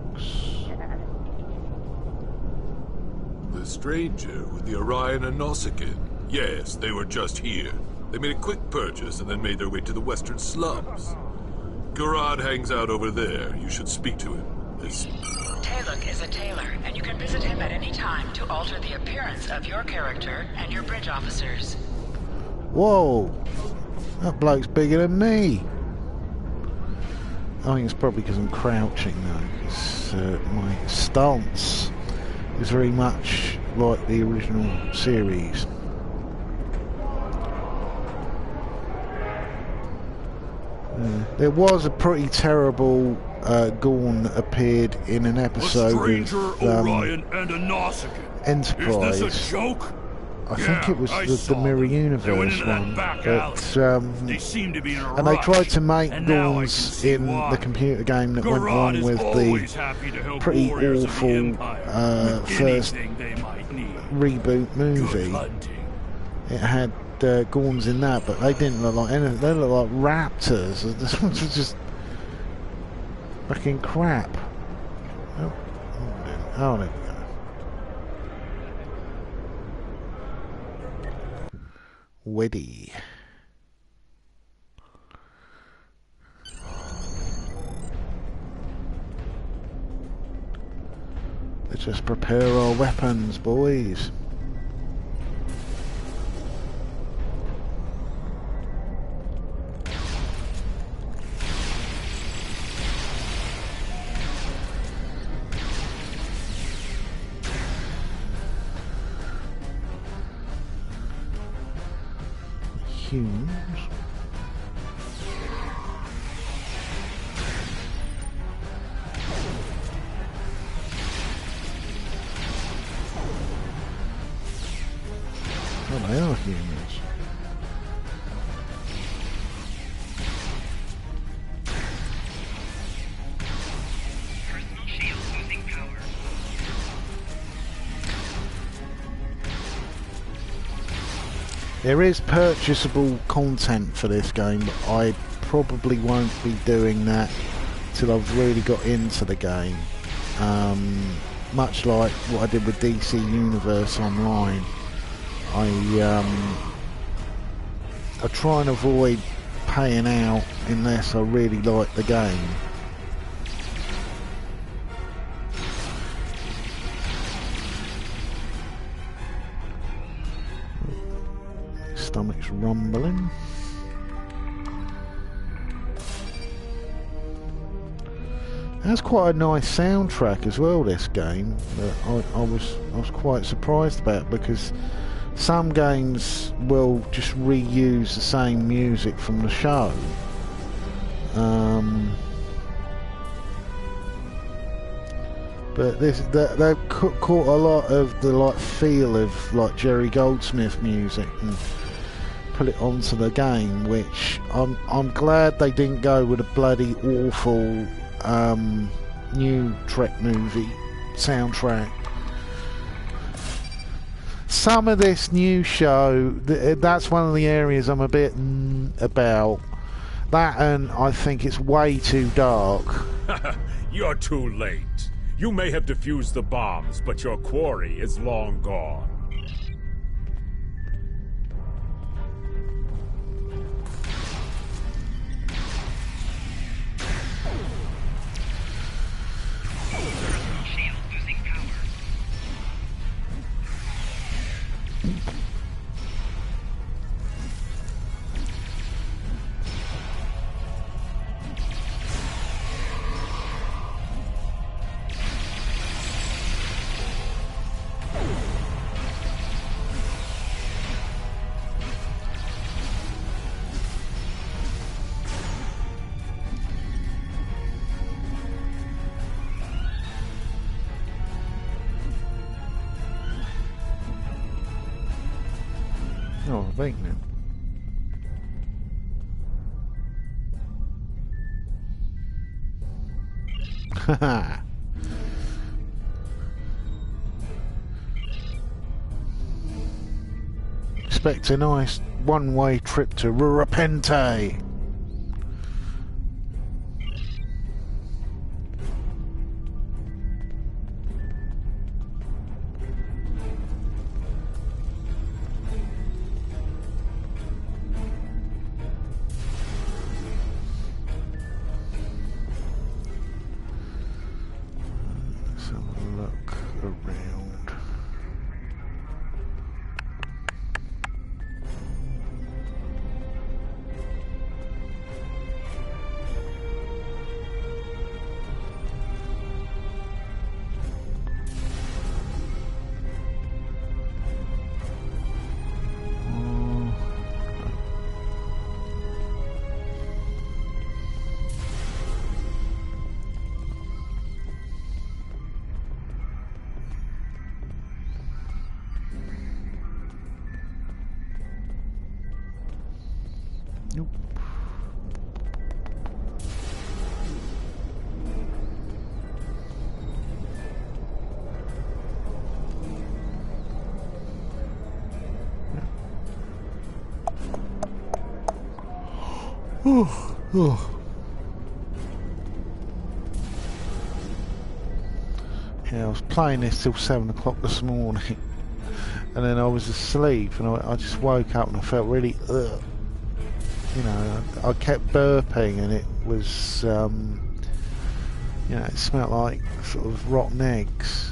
The stranger with the Orion and Nausicaa. Yes, they were just here. They made a quick purchase and then made their way to the western slums. Garad hangs out over there. You should speak to him. Taluk is a tailor, and you can visit him at any time to alter the appearance of your character and your bridge officers. Whoa! That bloke's bigger than me! I think it's probably because I'm crouching though, because my stance is very much like the original series. There was a pretty terrible Gorn that appeared in an episode of Orion and a Nausicaa. Enterprise. Is this a joke? I think it was the Mirror Universe one, but they seem to be in a and they rush. tried to make And now I can Gorns see in why. the computer game that went Garad wrong is with always the happy to help pretty warriors of the awful Empire with first anything they might need. reboot Good movie. hunting. It had Gorns in that, but they didn't look like anything. They looked like raptors. This one's just fucking crap. Oh, there we go. Weddy. Let's just prepare our weapons, boys. Humans. Oh, they are humans. Personal shield losing power. There is purchasable content for this game, but I probably won't be doing that till I've really got into the game. Much like what I did with DC Universe Online. I try and avoid paying out unless I really like the game. Stomach's rumbling. That's quite a nice soundtrack as well, this game, that I was quite surprised about, because some games will just reuse the same music from the show. But they've caught a lot of the feel of Jerry Goldsmith music and put it onto the game, which I'm glad they didn't go with a bloody awful new Trek movie soundtrack. Some of this new show, that's one of the areas I'm a bit about. That, and I think it's way too dark. You're too late. You may have defused the bombs, but your quarry is long gone. Personal shield losing power. Oh, thank you. expect a nice one-way trip to Repente. Let's have a look around. Nope. Yeah, I was playing this till 7 o'clock this morning, and then I was asleep, and I just woke up and I felt really you know, I kept burping, and it was, you know, it smelled like sort of rotten eggs.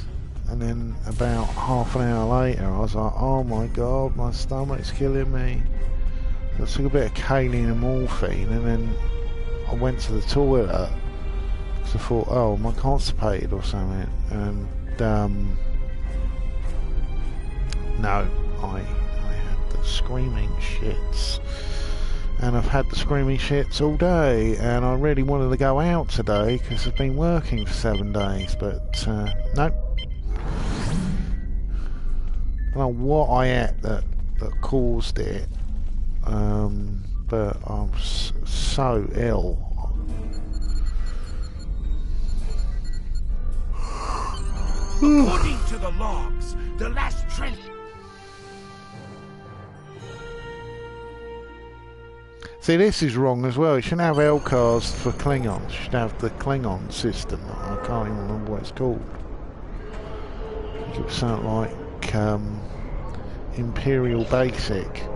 And then about half an hour later, I was like, oh my god, my stomach's killing me. So I took a bit of kaolin and morphine, and then I went to the toilet, because I thought, oh, am I constipated or something? And, no, I had the screaming shits. And I've had the screaming shits all day, and I really wanted to go out today because I've been working for 7 days, but nope. I don't know what I ate that caused it, but I'm so ill. According to the logs, the last trench. See, this is wrong as well. It shouldn't have L-cars for Klingons. It should have the Klingon system. I can't even remember what it's called. I think it was something like Imperial Basic.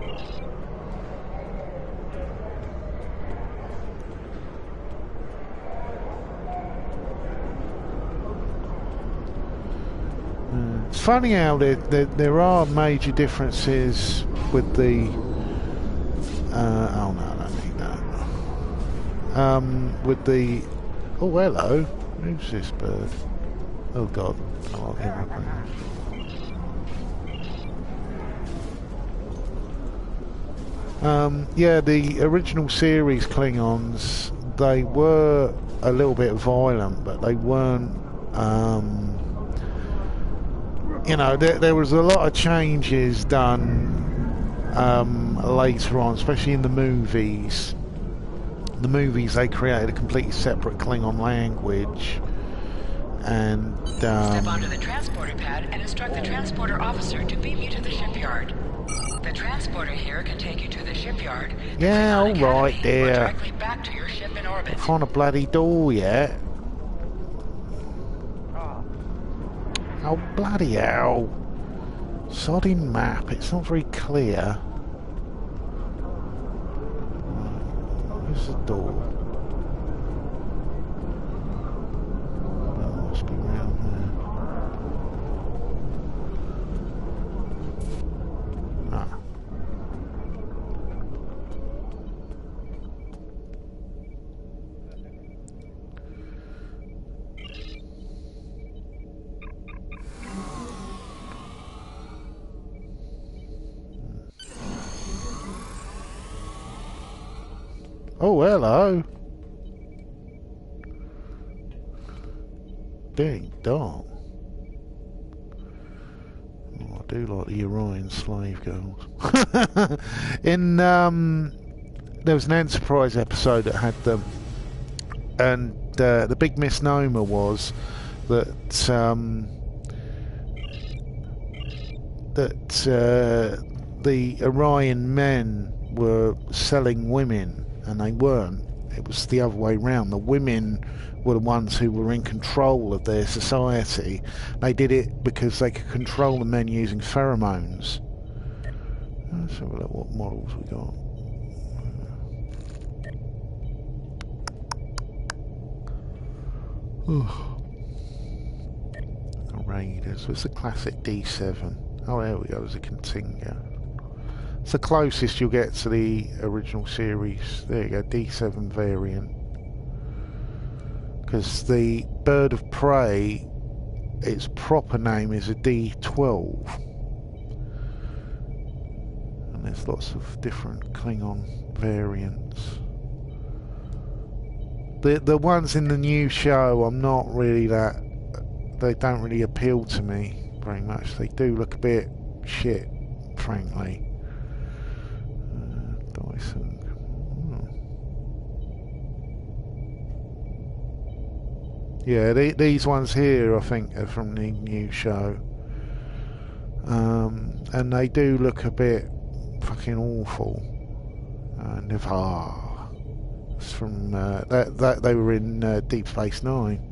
It's funny how there are major differences with the... oh no, I don't need that. With the... Oh, hello. Who's this bird? Oh god. Oh, yeah, the original series Klingons, they were a little bit violent, but they weren't... you know, there was a lot of changes done later on, especially in the movies. The movies, they created a completely separate Klingon language, and step onto the transporter pad and instruct the transporter officer to beam you to the shipyard. The transporter here can take you to the shipyard. Yeah, all right, there. Directly back to your ship in orbit. Can't find a bloody door yet. Oh, bloody hell. Sodding map, it's not very clear. Where's the door? Oh, it must be round there. Ah. Oh, hello. Big dark. Oh, I do like the Orion slave girls. There was an Enterprise episode that had them, and the big misnomer was that the Orion men were selling women, and they weren't. It was the other way round. The women were the ones who were in control of their society. They did it because they could control the men using pheromones. Let's have a look what models we got. Raiders. It's a classic D7. Oh, there we go. There's a Continga. It's the closest you'll get to the original series. There you go, D7 variant. Because the Bird of Prey, its proper name is a D12. And there's lots of different Klingon variants. The ones in the new show, I'm not really that... They don't really appeal to me very much. They do look a bit shit, frankly. Dyson. Yeah, these ones here, I think, are from the new show. And they do look a bit fucking awful. Navarre. It's from that they were in Deep Space Nine.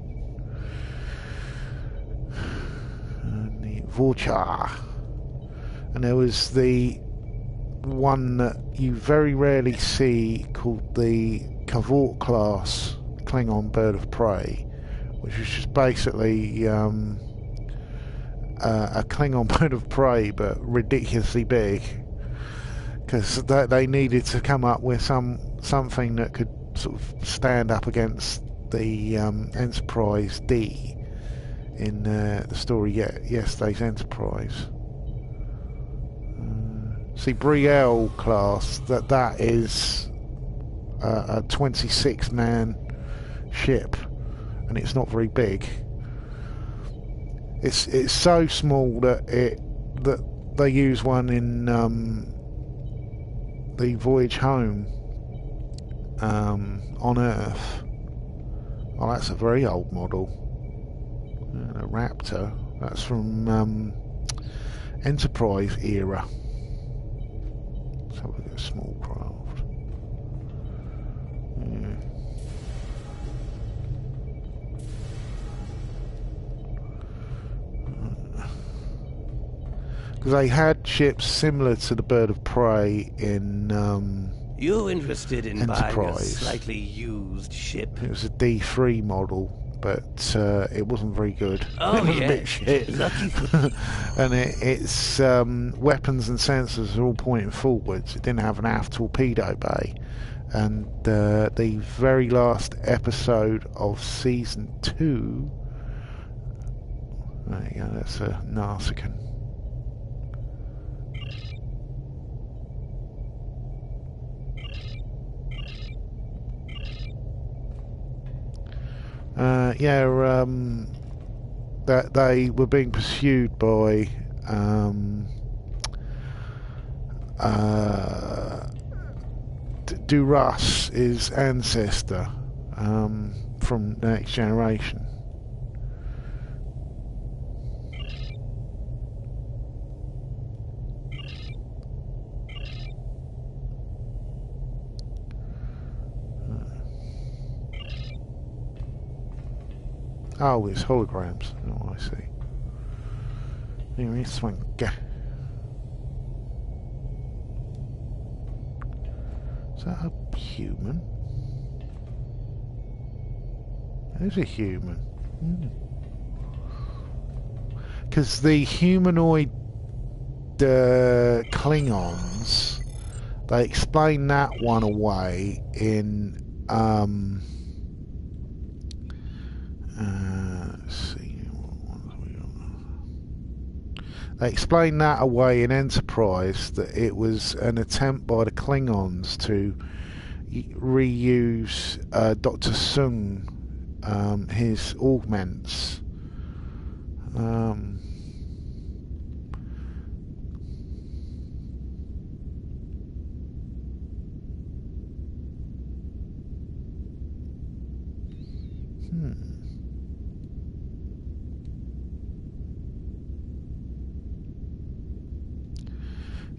Vorcha. And there was the one that you very rarely see called the Cavort class Klingon Bird of Prey, which was just basically a Klingon Bird of Prey but ridiculously big, because they needed to come up with something that could sort of stand up against the Enterprise D in the story yesterday's Enterprise. See, Brielle class, that is a 26-man ship, and it's not very big. It's so small that they use one in the Voyage Home on Earth. Oh, that's a very old model. A Raptor. That's from Enterprise era. Let's have a look at a small craft. Because they had ships similar to the Bird of Prey in You interested in Enterprise. buying a slightly used ship? It was a D3 model, but it wasn't very good. Oh, it was yeah. a bit shit. And its weapons and sensors are all pointing forwards. It didn't have an aft torpedo bay. And the very last episode of season 2, there you go, that's a Narsicon. That they were being pursued by Duras' his ancestor from the Next Generation. Oh, it's holograms. Oh, I see. Anyway, swing. Is that a human? It is a human. Because the humanoid Klingons, they explain that one away in let's see, what ones we got? They explained that away in Enterprise, that it was an attempt by the Klingons to reuse Dr. Sung, his augments.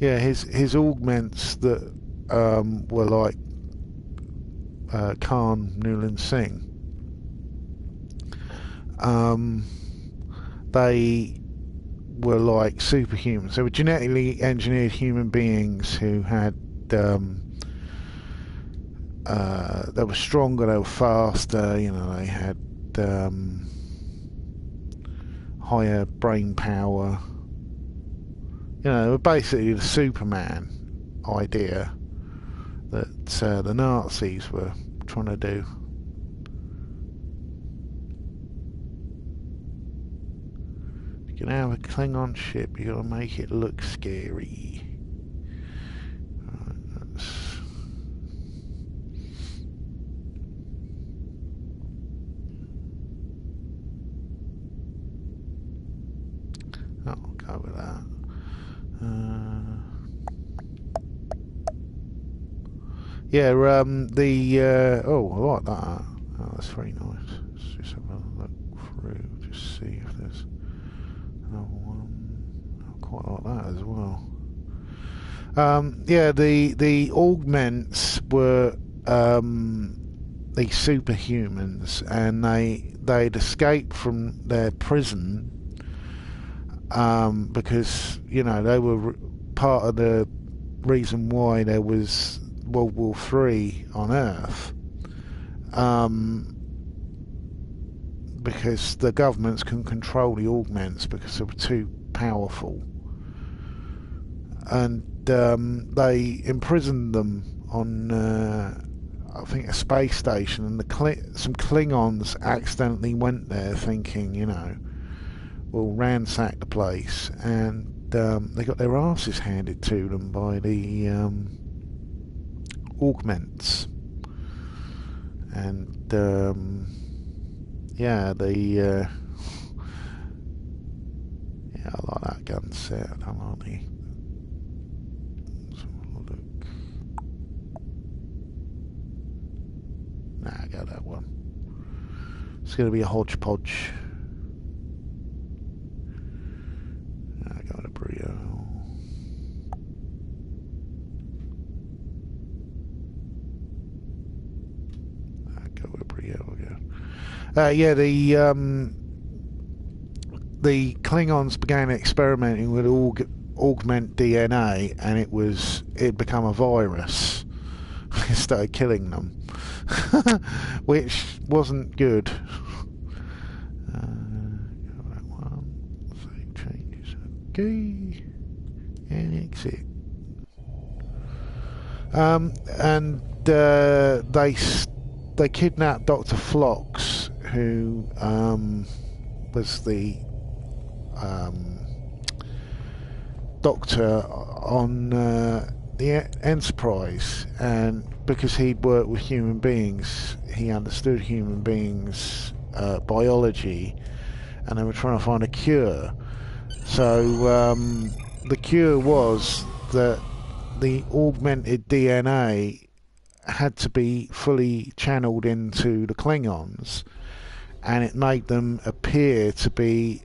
Yeah, his augments that were like Khan Newland Singh. They were like superhumans. They were genetically engineered human beings who had they were stronger, they were faster, you know, they had higher brain power. You know, they were basically the Superman idea that the Nazis were trying to do. You can have a Klingon ship, you gotta make it look scary. Right, I'll go with that. Yeah, oh, I like that. Oh, that's very nice. Let's just have a look through, just see if there's another one. I quite like that as well. Yeah, the augments were the superhumans, and they'd escaped from their prison because, you know, they were part of the reason why there was World War III on Earth, because the governments couldn't control the augments because they were too powerful, and they imprisoned them on I think a space station, and some Klingons accidentally went there thinking, you know, we'll ransack the place, and they got their asses handed to them by the augments. And yeah, yeah, I like that gun set. I don't like the. Let's have a look. Nah, I got that one. It's going to be a hodgepodge. I got a Brio. I go with Brio again. Yeah, the Klingons began experimenting with augment DNA, and it became a virus. It started killing them, which wasn't good. That one. Save changes. Okay, and exit. And they kidnapped Dr. Phlox, who was the doctor on the Enterprise, and because he'd worked with human beings, he understood human beings' biology, and they were trying to find a cure. So the cure was that the augmented DNA had to be fully channeled into the Klingons, and it made them appear to be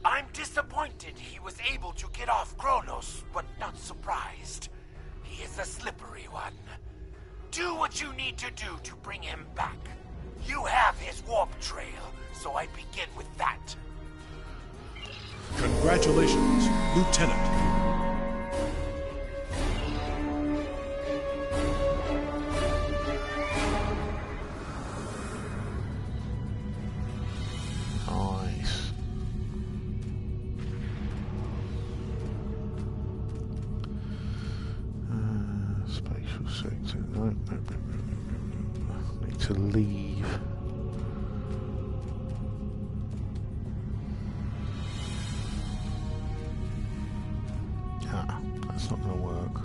I'm disappointed he was able to get off Kronos, but not surprised. He is a slippery one. Do what you need to do to bring him back. You have his warp trail, so I begin with that. Congratulations, Lieutenant. Nice. Spatial sector. No. Need to leave. Ah, that's not going to work.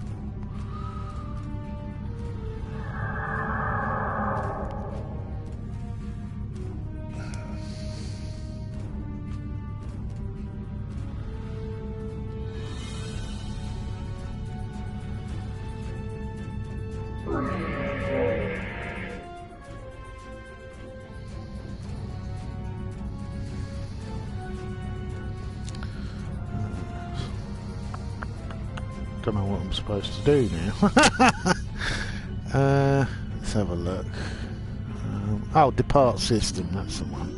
Don't know what I'm supposed to do now. Let's have a look. Oh, depart system, that's the one.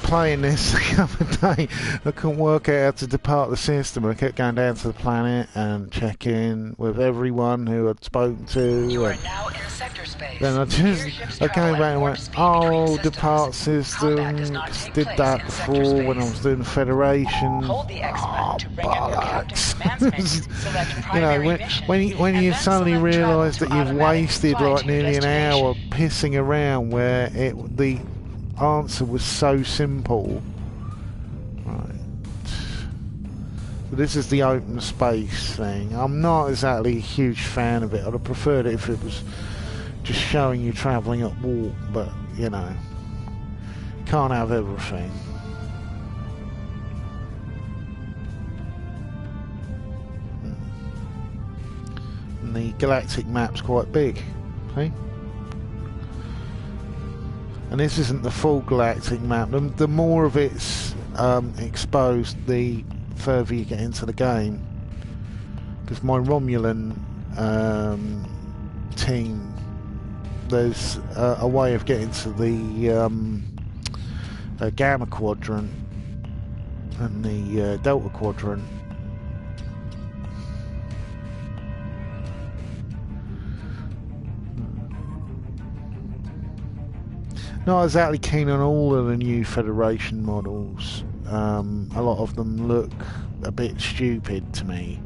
Playing this the other day, I couldn't work out how to depart the system. I kept going down to the planet and checking with everyone who I'd spoken to. You are now in sector space. Then I came back and went, oh, depart systems. Did that before when I was doing the Federation. Hold the X button to bring up your captain's commands menu. Select You know, primary mission, when you and then suddenly select travel realise to that you've automatically wasted fly like to your nearly an destination. hour pissing around where the answer was so simple. Right. So this is the open space thing. I'm not exactly a huge fan of it. I'd have preferred it if it was just showing you travelling at warp, but you know, can't have everything. And the galactic map's quite big, see? And this isn't the full galactic map. The more of it's exposed, the further you get into the game. Because my Romulan team, there's a way of getting to the Gamma Quadrant and the Delta Quadrant. Not exactly keen on all of the new Federation models. A lot of them look a bit stupid to me.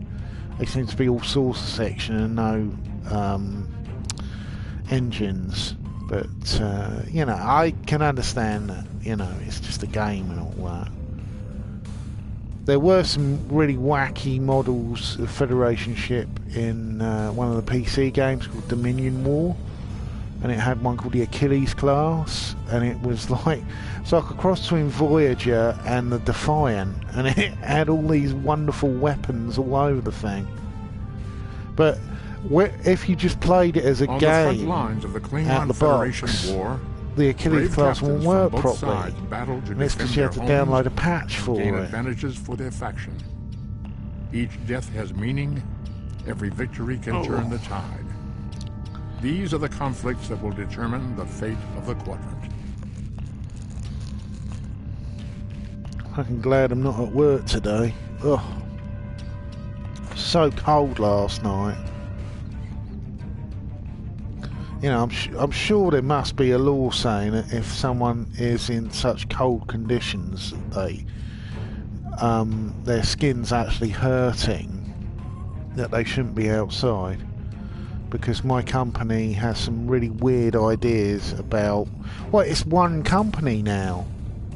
They seem to be all saucer section and no engines. But, you know, I can understand that, you know, it's just a game and all that. There were some really wacky models of Federation ship in one of the PC games called Dominion War. And it had one called the Achilles class, and it was like a cross between Voyager and the Defiant, and it had all these wonderful weapons all over the thing. But if you just played it as a On game, the front lines of the Klingon out the Federation box, War, the Achilles brave class won't captains work from both properly. sides battled to And it's defend because you have to their download homes a patch and for gain it. advantages for their faction. Each death has meaning. Every victory can turn the tide. These are the conflicts that will determine the fate of the quadrant. I'm glad I'm not at work today. Ugh. So cold last night. You know, I'm sure there must be a law saying that if someone is in such cold conditions that they their skin's actually hurting, that they shouldn't be outside. Because my company has some really weird ideas about... Well, it's one company now.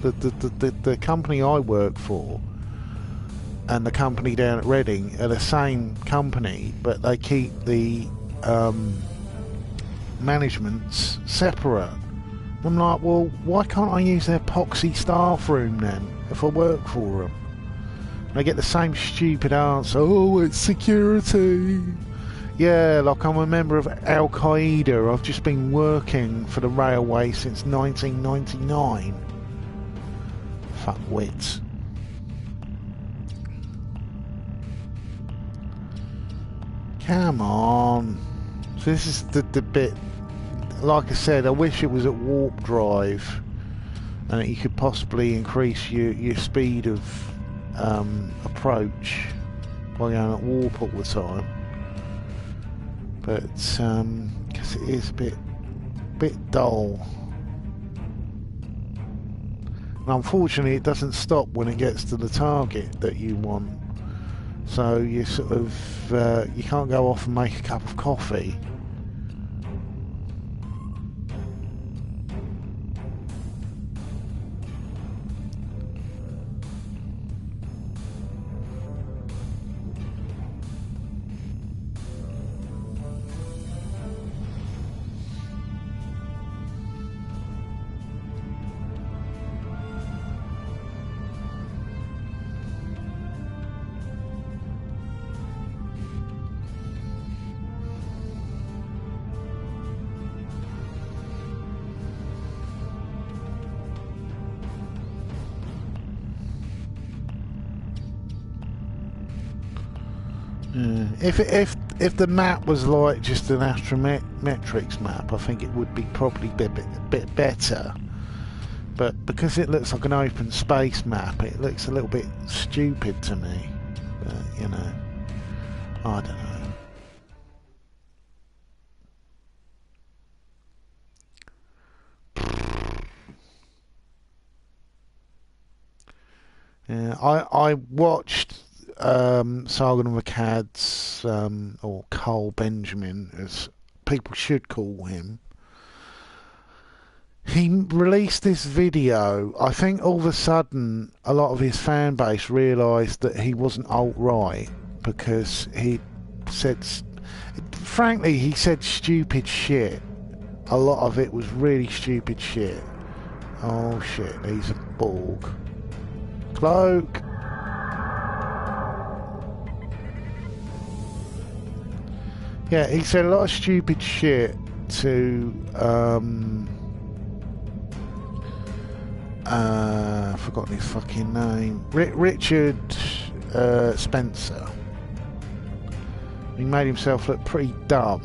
The company I work for and the company down at Reading are the same company, but they keep the managements separate. I'm like, well, why can't I use their poxy staff room then, if I work for them? And I get the same stupid answer, oh, it's security. Yeah, like I'm a member of Al Qaeda. I've just been working for the railway since 1999. Fuck wits. Come on. So this is the bit, like I said, I wish it was at warp drive and that you could possibly increase your speed of approach by going at warp all the time. But because it is a bit dull, and unfortunately it doesn't stop when it gets to the target that you want. So you sort of you can't go off and make a cup of coffee. If the map was like just an astrometrics map, I think it would be probably a bit better. But because it looks like an open space map, it looks a little bit stupid to me. But, you know, I don't know. Yeah, I watched Sargon of Akkad's, or Carl Benjamin, as people should call him. He released this video. I think all of a sudden a lot of his fan base realised that he wasn't alt-right because he said, frankly, he said stupid shit. A lot of it was really stupid shit. Oh shit, he's a Borg. Cloak! Yeah, he said a lot of stupid shit to I forgot his fucking name. Richard Spencer. He made himself look pretty dumb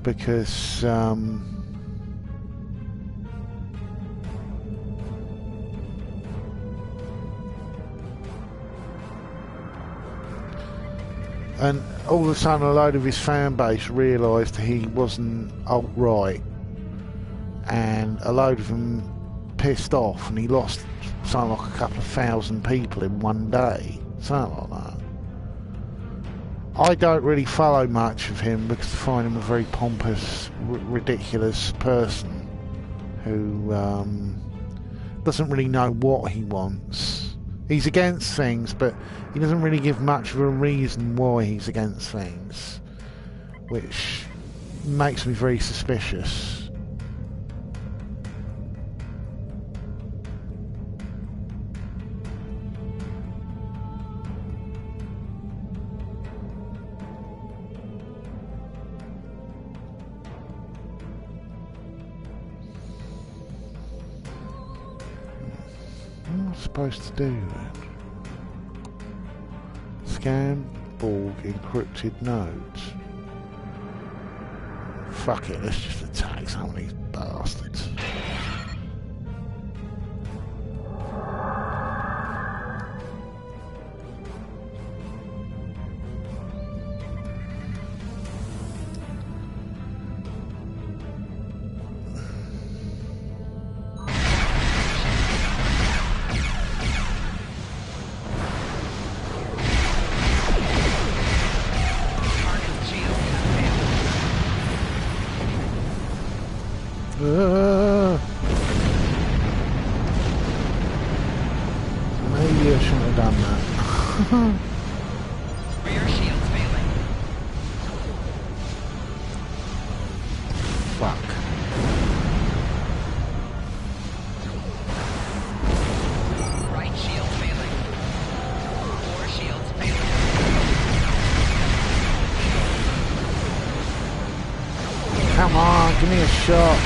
because and all of a sudden a load of his fan base realised he wasn't alt-right, and a load of them pissed off, and he lost something like a couple of thousand people in one day, something like that. I don't really follow much of him because I find him a very pompous, ridiculous person who doesn't really know what he wants. He's against things, but he doesn't really give much of a reason why he's against things, which makes me very suspicious. What am I supposed to do then? Scan Borg encrypted nodes. Fuck it, let's just attack some of these bastards. Maybe I shouldn't have done that. Rear shields failing. Fuck. Right shield failing. Four shields failing. Come on, give me a shot.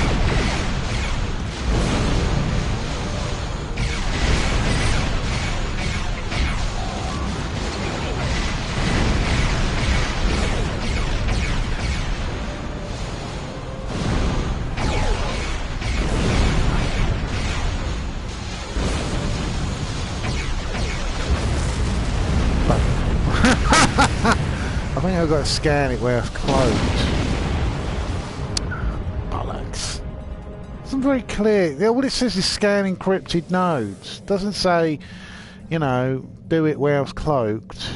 I think I've got to scan it where it's closed. Bollocks. It's not very clear. All it says is scan encrypted nodes. Doesn't say, you know, do it where it's cloaked.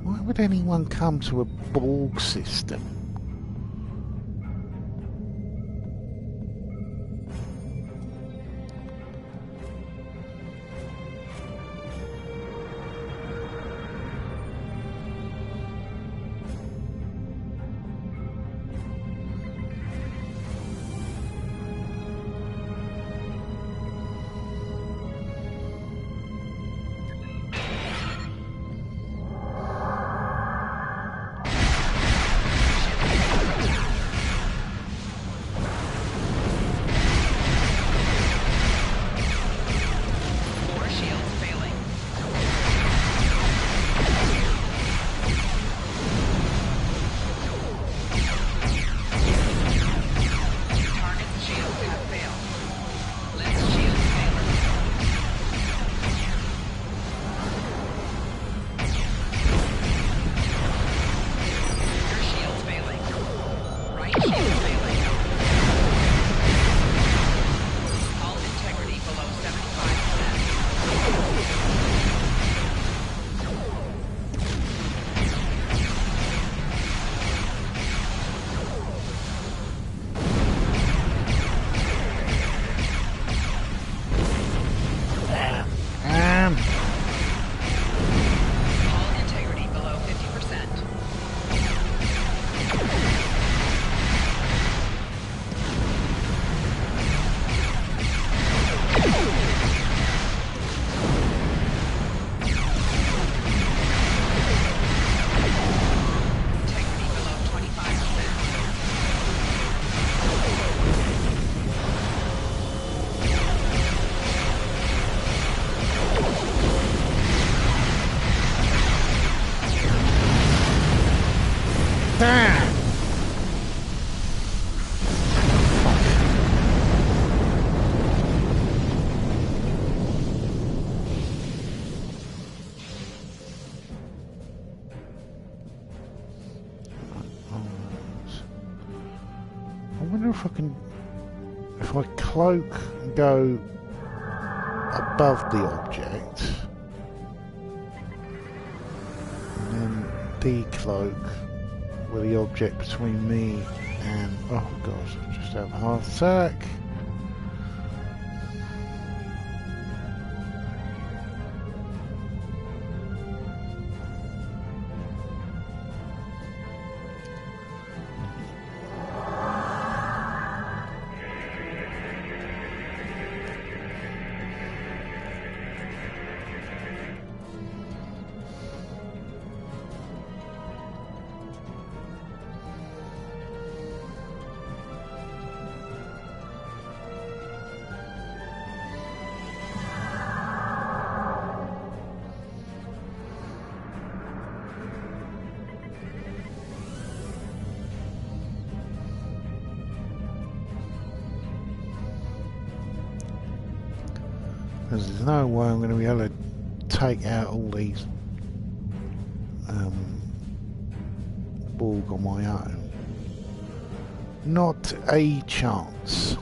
Why would anyone come to a Borg system? if I cloak and go above the object, and then decloak with the object between me and, oh gosh, I just had a heart attack. Because there's no way I'm going to be able to take out all these Borg on my own. Not a chance.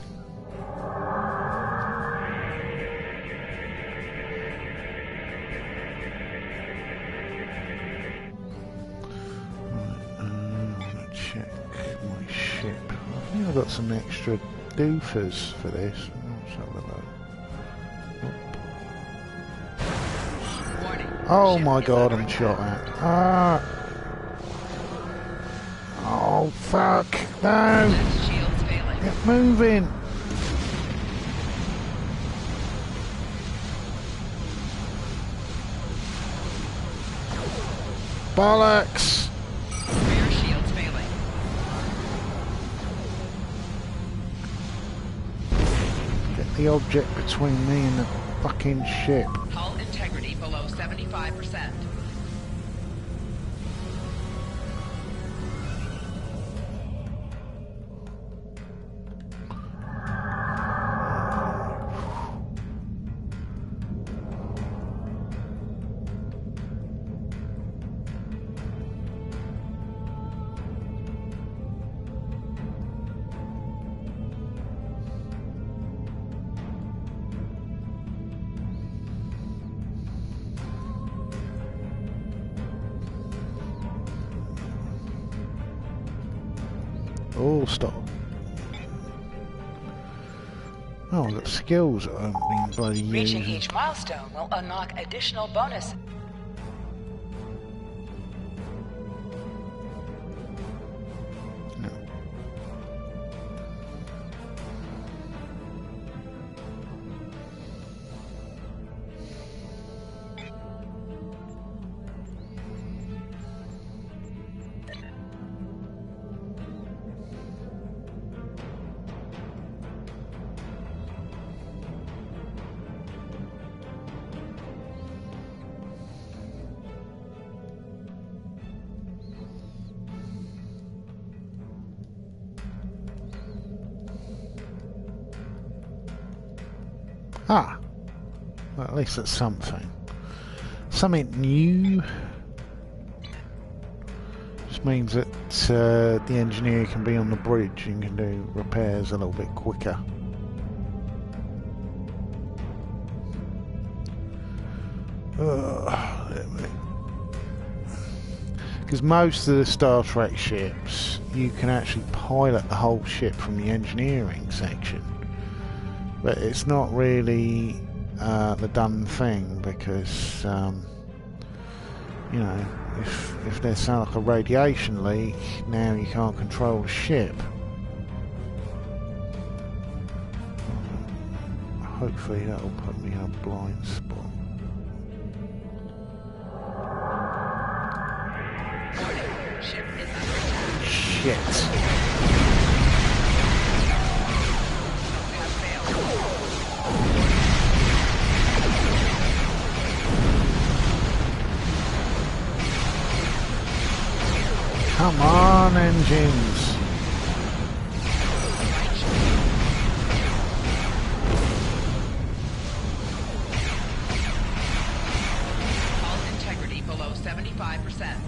Check my ship. I think I've got some extra doofers for this. Let's have a look. Oh my god, I'm shot at. Ah! Oh fuck! No! Get moving! Bollocks! Rear shields failing. Get the object between me and the fucking ship. Hull integrity below 75%. Oh, stop. Oh, I've got skills that I haven't been bloody Reaching using. each milestone will unlock additional bonus. No. Ah, well, at least it's something. Something new. Just means that the engineer can be on the bridge and can do repairs a little bit quicker. Because most of the Star Trek ships, you can actually pilot the whole ship from the engineering section. But it's not really the done thing, because you know, if there's like a radiation leak, now you can't control the ship. Hopefully that'll put me in a blind spot. Shit. Come on, engines. Hull integrity below 75%.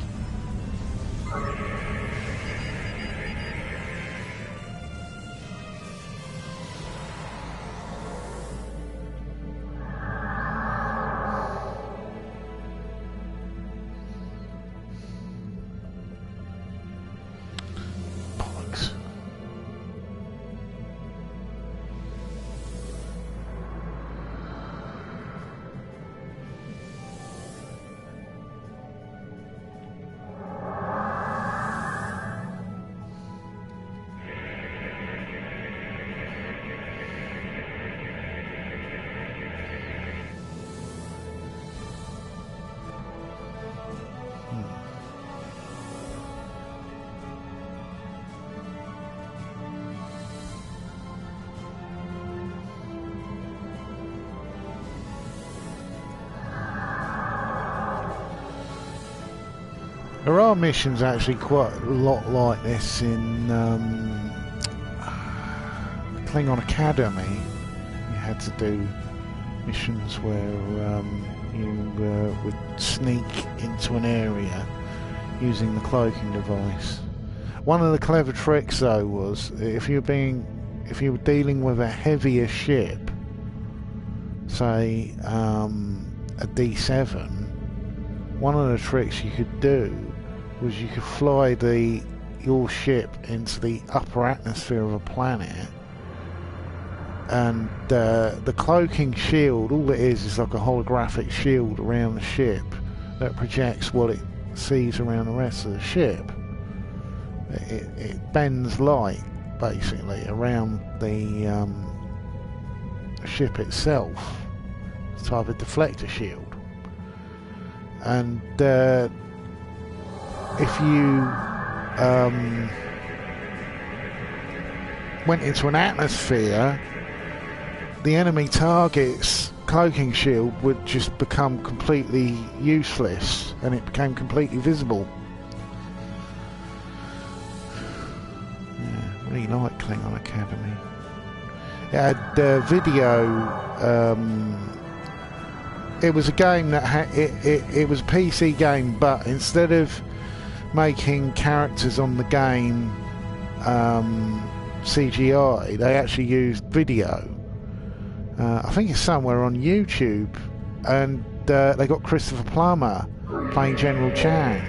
There are missions actually quite a lot like this in Klingon Academy. You had to do missions where you would sneak into an area using the cloaking device. One of the clever tricks though was if you were dealing with a heavier ship, say a D7, one of the tricks you could do was you could fly your ship into the upper atmosphere of a planet, and the cloaking shield, all it is like a holographic shield around the ship that projects what it sees around the rest of the ship. It bends light basically around the ship itself. It's a type of deflector shield. And if you went into an atmosphere, the enemy target's cloaking shield would just become completely useless, and it became completely visible. Yeah, really like Klingon Academy. It had video. It was a game that had it was a PC game, but instead of making characters on the game CGI, they actually used video. I think it's somewhere on YouTube, and they got Christopher Plummer playing General Chang.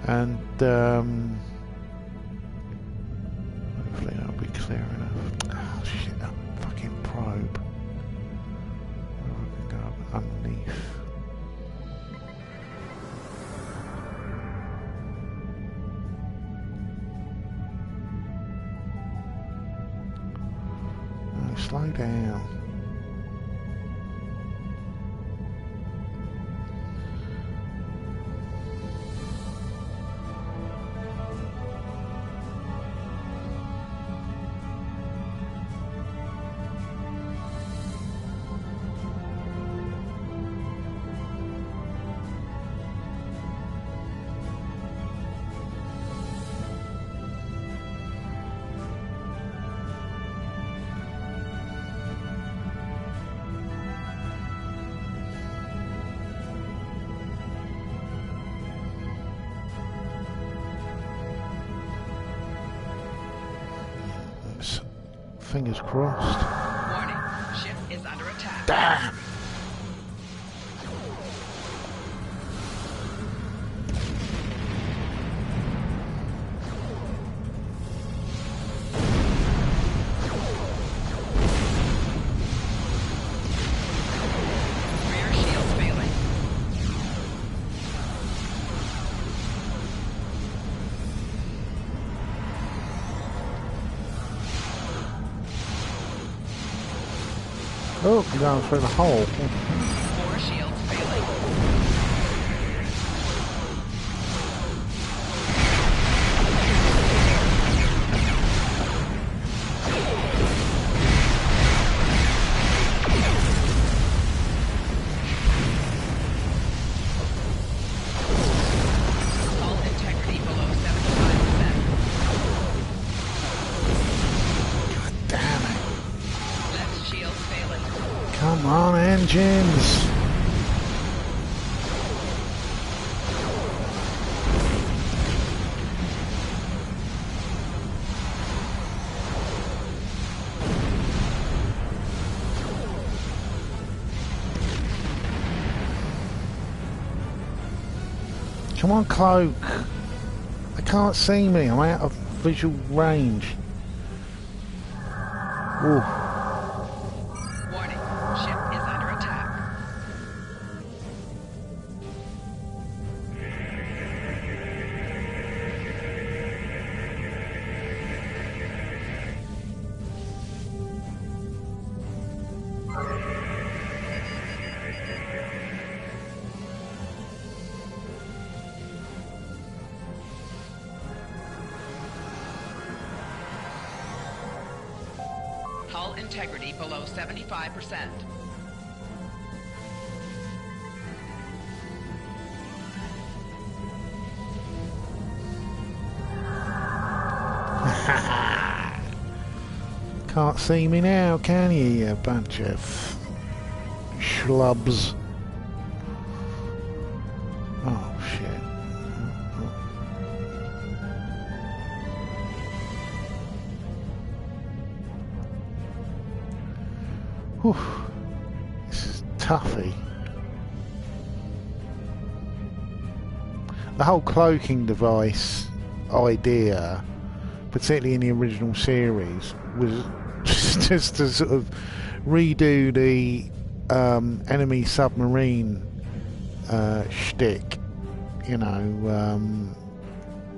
And hopefully that'll be clear enough. Oh shit, that fucking probe. Where I can go up underneath. No, slow down. Fingers crossed. Warning, ship is under attack. Damn! Rear shields failing. Oh, I'm going through the hole. Four shields failing. Hull integrity below 75%. God damn it. Left shield failing. Come on, engines! Come on, Cloak! They can't see me, I'm out of visual range. Ooh. Warning, ship is under attack. Hull integrity below 75%. Can't see me now, can you, you bunch of schlubs? Oh, shit. Whew. This is toughy. The whole cloaking device idea, particularly in the original series, was just to sort of redo the enemy submarine shtick. You know,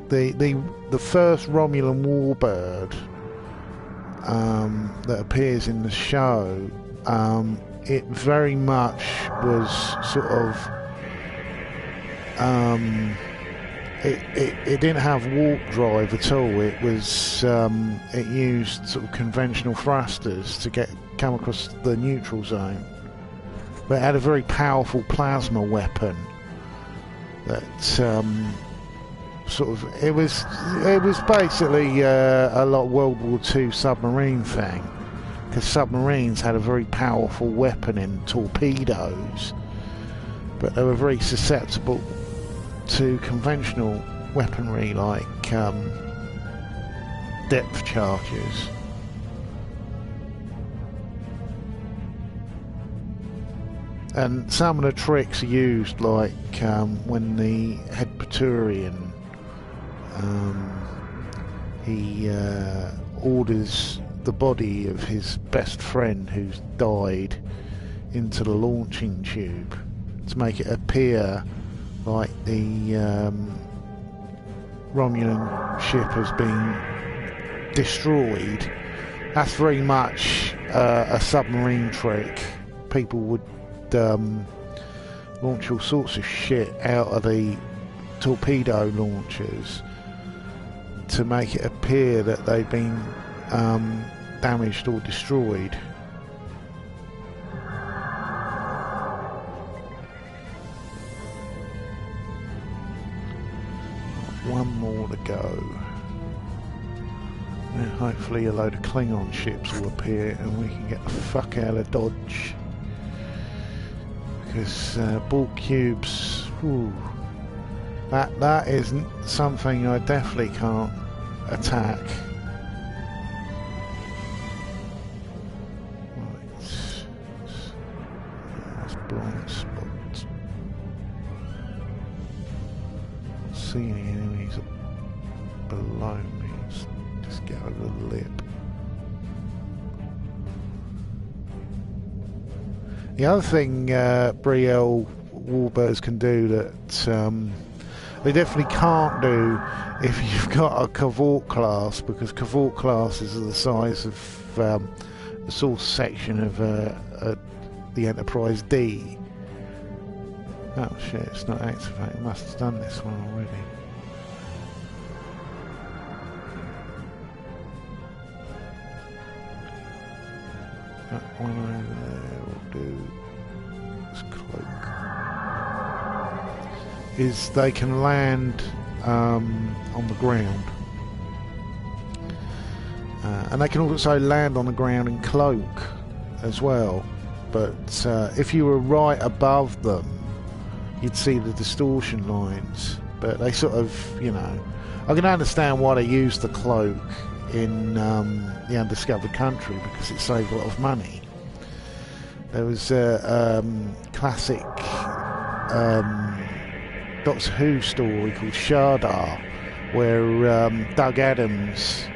the first Romulan warbird that appears in the show, it very much was sort of it didn't have warp drive at all. It was it used sort of conventional thrusters to come across the neutral zone, but it had a very powerful plasma weapon that sort of it was basically a lot of World War II submarine thing, because submarines had a very powerful weapon in torpedoes, but they were very susceptible to conventional weaponry like depth charges. And some of the tricks are used, like when the head Praetorian he orders the body of his best friend who's died into the launching tube to make it appear like the Romulan ship has been destroyed. That's very much a submarine trick. People would launch all sorts of shit out of the torpedo launchers to make it appear that they've been damaged or destroyed. One more to go. And hopefully a load of Klingon ships will appear and we can get the fuck out of Dodge. Because bulk cubes, ooh, that isn't something I definitely can't attack. Right, that's blind spots. See any enemies below me? Just get over the lip. The other thing Brielle warbirds can do that they definitely can't do if you've got a Cavort class, because Cavort classes are the size of the source section of the Enterprise D. Oh shit, it's not activated. Must have done this one already. That one over there will do. This cloak. Is they can land on the ground. And they can also land on the ground in cloak as well. But if you were right above them, you'd see the distortion lines. But they sort of, you know, I can understand why they use the cloak in the Undiscovered Country, because it saved a lot of money. There was a classic Doctor Who story called Shardar, where Doug Adams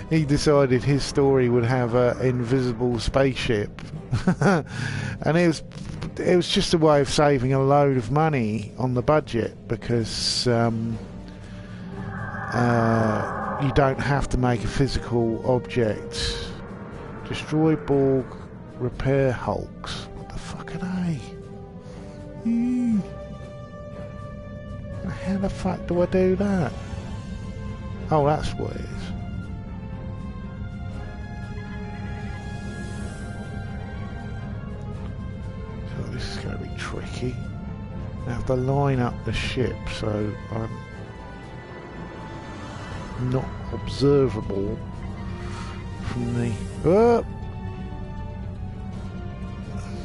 he decided his story would have an invisible spaceship, and it was just a way of saving a load of money on the budget, because you don't have to make a physical object. Destroy Borg, repair hulks. What the fuck are they? How the fuck do I do that? Oh, that's what it is. So this is going to be tricky. I have to line up the ship so I'm not observable from the... Oh!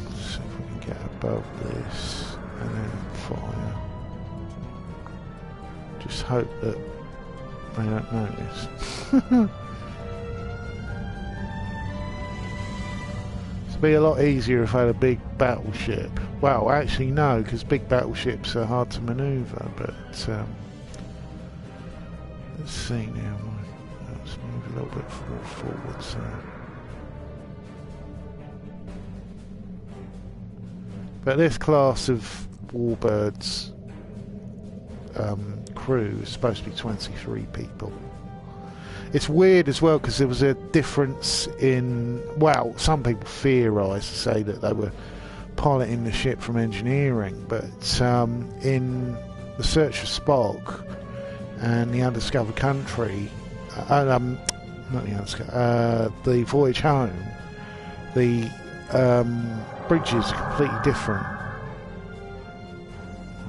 Let's see if we can get above this and then fire. Just hope that they don't notice. It'd be a lot easier if I had a big battleship. Well, actually no, because big battleships are hard to manoeuvre, but let's see now. Let's move a little bit more forward. So. But this class of warbirds crew is supposed to be 23 people. It's weird as well because there was a difference in, well, some people theorise to say that they were piloting the ship from engineering, but in The Search for Spock and The Undiscovered Country, not the Undiscovered, The Voyage Home, the bridges are completely different.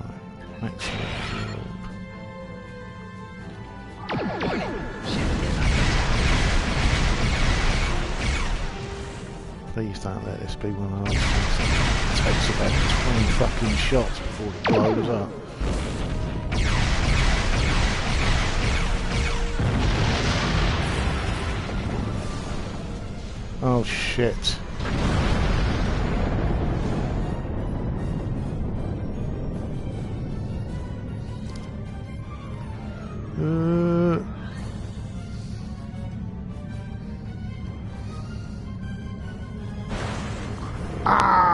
Right, maximum. Please don't let this be one of those things that takes about 20 fucking shots before it blows up. Oh shit.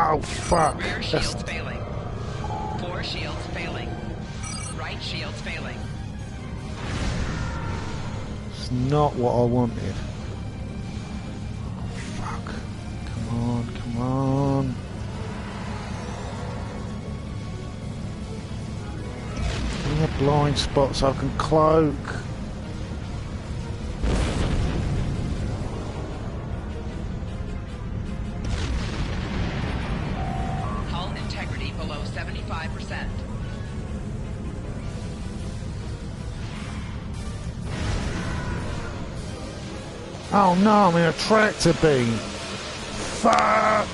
Oh fuck. Rear shields failing. 4 shields failing. Right shields failing. It's not what I wanted. Oh fuck. Come on, come on. Give me a blind spot so I can cloak. Oh no, I'm in a tractor beam. Fuck!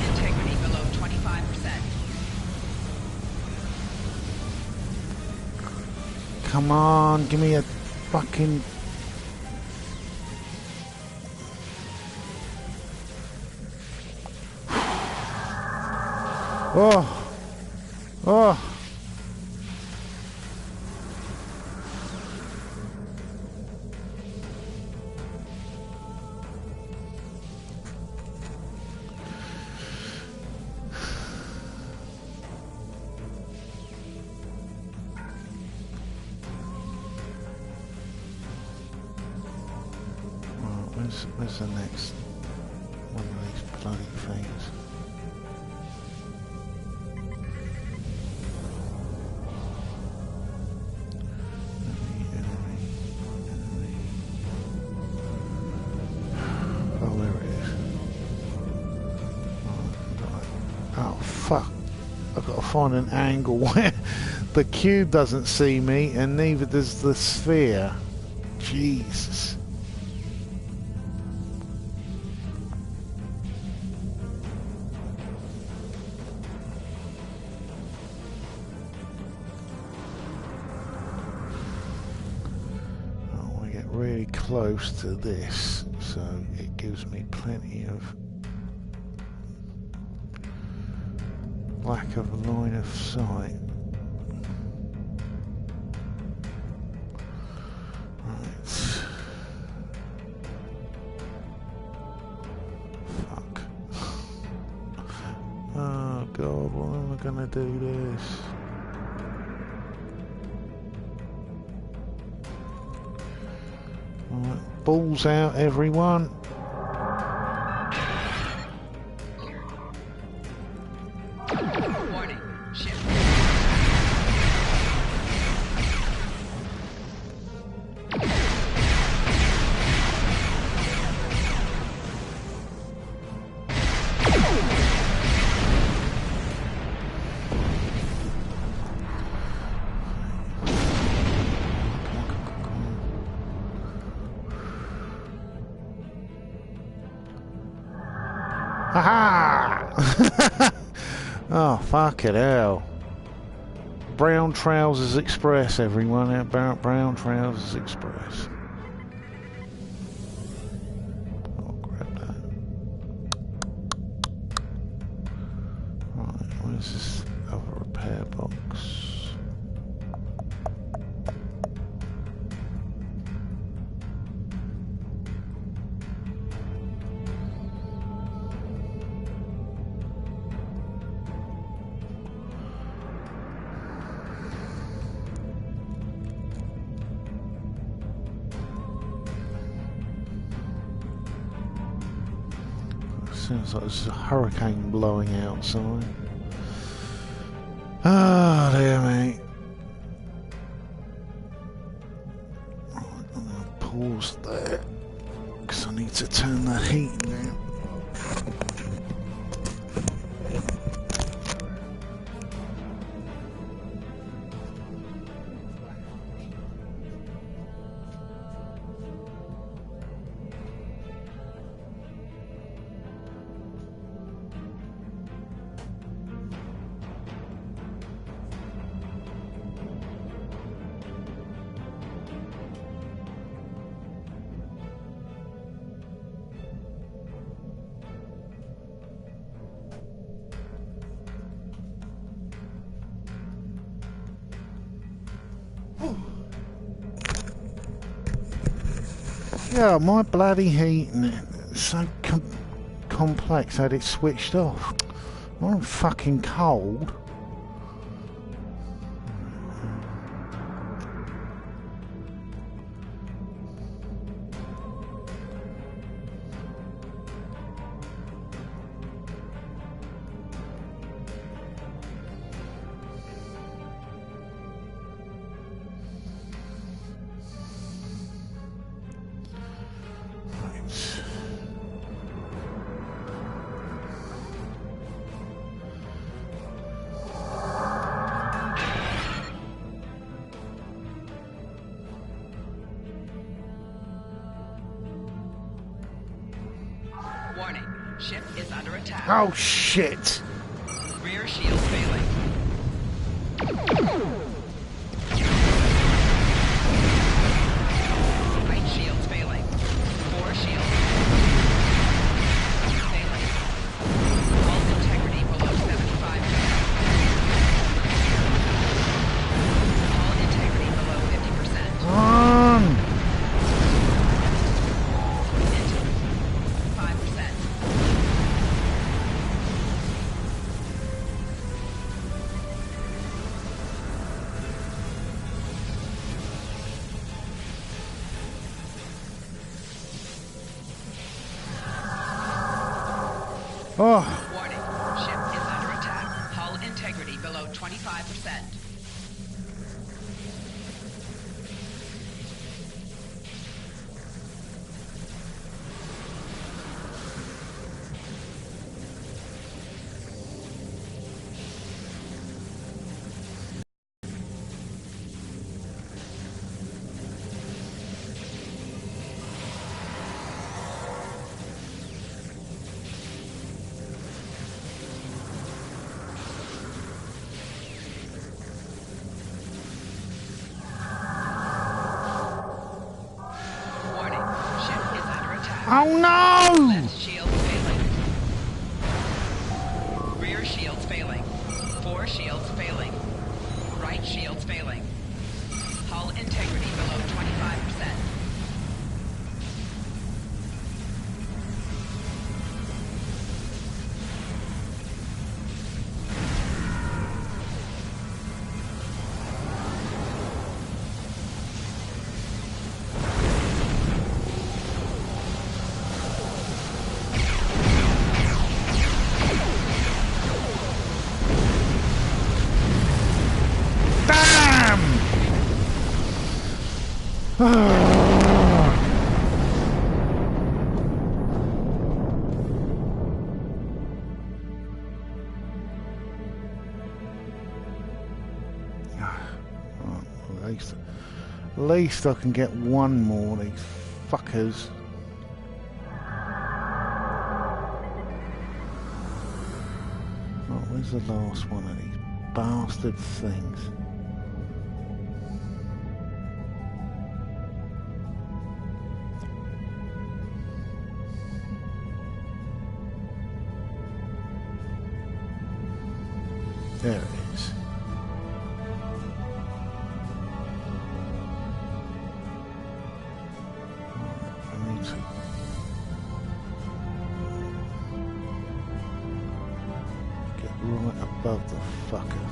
Integrity below 25%. Come on, give me a fucking... Oh! Oh! Where's the next one of these bloody things? Fuck, I've got to find an angle where the cube doesn't see me and neither does the sphere. Jesus. I want to get really close to this so it gives me plenty of lack of line of sight. Right. Fuck. Oh god, what am I gonna do this? Right, balls out everyone. Aha! Oh, fucking hell. Brown Trousers Express, everyone. About Brown Trousers Express. I'll grab that. Right, where's this other repair box? Sounds like there's a hurricane blowing outside. Oh dear me. Right, I'm going to pause there because I need to turn the heat down. Yeah, my bloody heating is so complex that it's switched off. I'm fucking cold. Warning, ship is under attack. Oh shit! Rear shield failing. Right shield failing. Fore shield failing. Hull integrity below 75%. Hull integrity below 50%. Oh. Warning, ship is under attack. Hull integrity below 25%. Oh no! Left shield failing. Rear shields failing. Fore shields failing. Right shields failing. Hull integrity below 25%. At least I can get one more of these fuckers. Where's the last one of these bastard things? There it is. I need to get right above the fucker.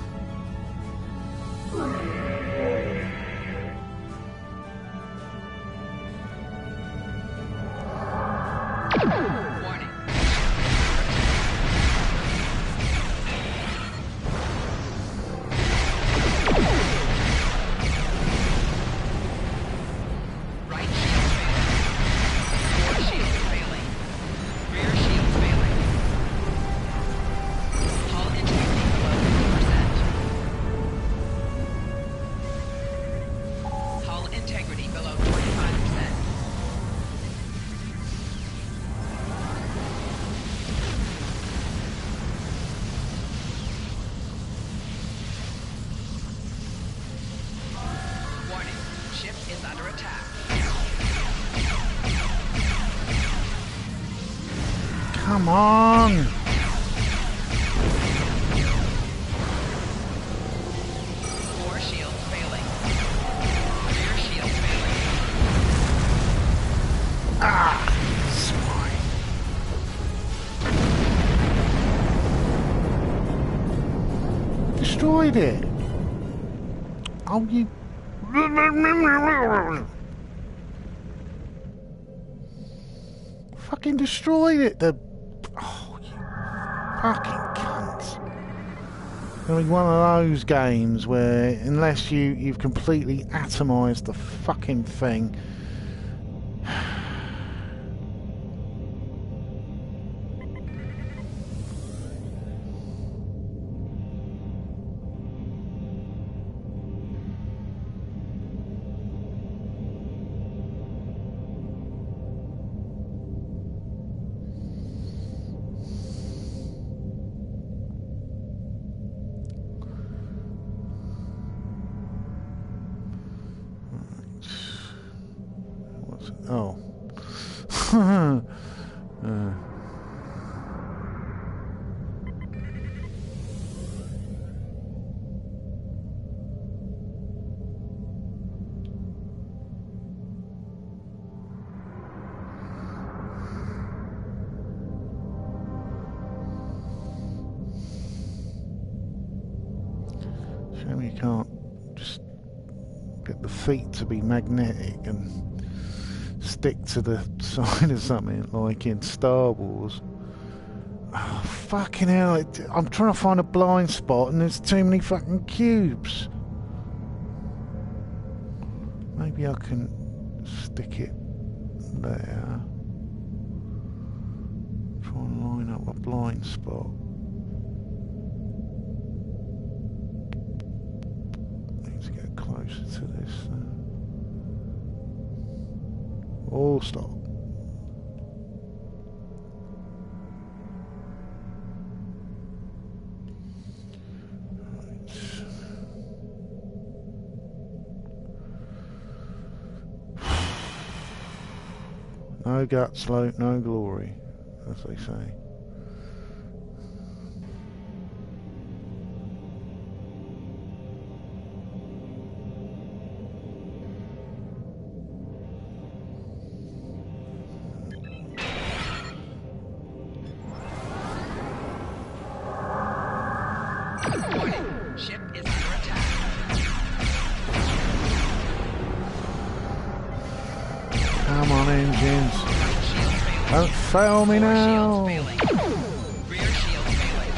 Warning. Right shield failing. Forward shield failing. Rear shield failing. Hull integrity below 50%. Hull integrity below 25%. Warning. Ship is under attack. Come on! Fore shields failing. Rear shield failing. Ah! Swine. Destroyed it! Oh, you... Fucking destroyed it! Oh, you fucking cunts. Gonna be one of those games where, unless you've completely atomised the fucking thing... What's it? Oh. Shame you can't just get the feet to be magnetic and stick to the side of something like in Star Wars. Oh, fucking hell, I'm trying to find a blind spot and there's too many fucking cubes. Maybe I can stick it there. Try and line up a blind spot. Need to get closer to this. Oh, stop. No guts, no glory, as they say. Ship is under attack. Come on, engines. Don't fail me now. Rear shield failing.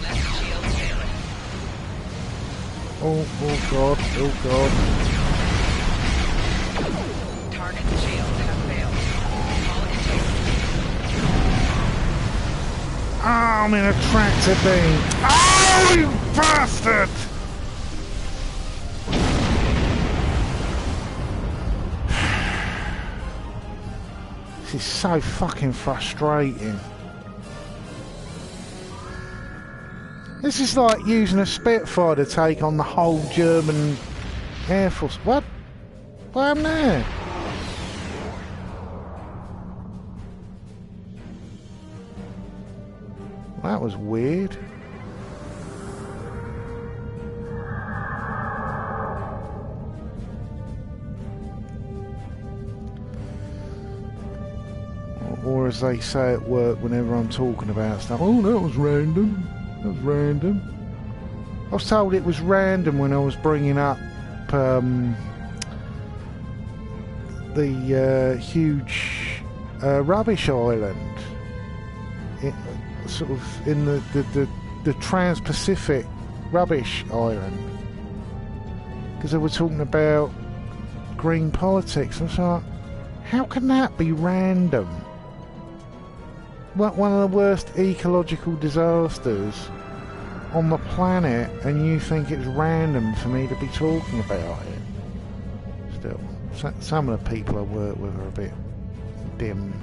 Left shield failing. Oh God, oh God. Target shields have failed. Hull integrity. Oh, I'm in a tractor beam. Oh, you bastard! This is so fucking frustrating. This is like using a Spitfire to take on the whole German Air Force. What? What happened there? That was weird. Or as they say at work whenever I'm talking about stuff, oh, that was random. That was random. I was told it was random when I was bringing up the huge rubbish island. Sort of in the Trans-Pacific rubbish island. Because they were talking about green politics. I was like, how can that be random? One of the worst ecological disasters on the planet, and you think it's random for me to be talking about it? Still, some of the people I work with are a bit dim.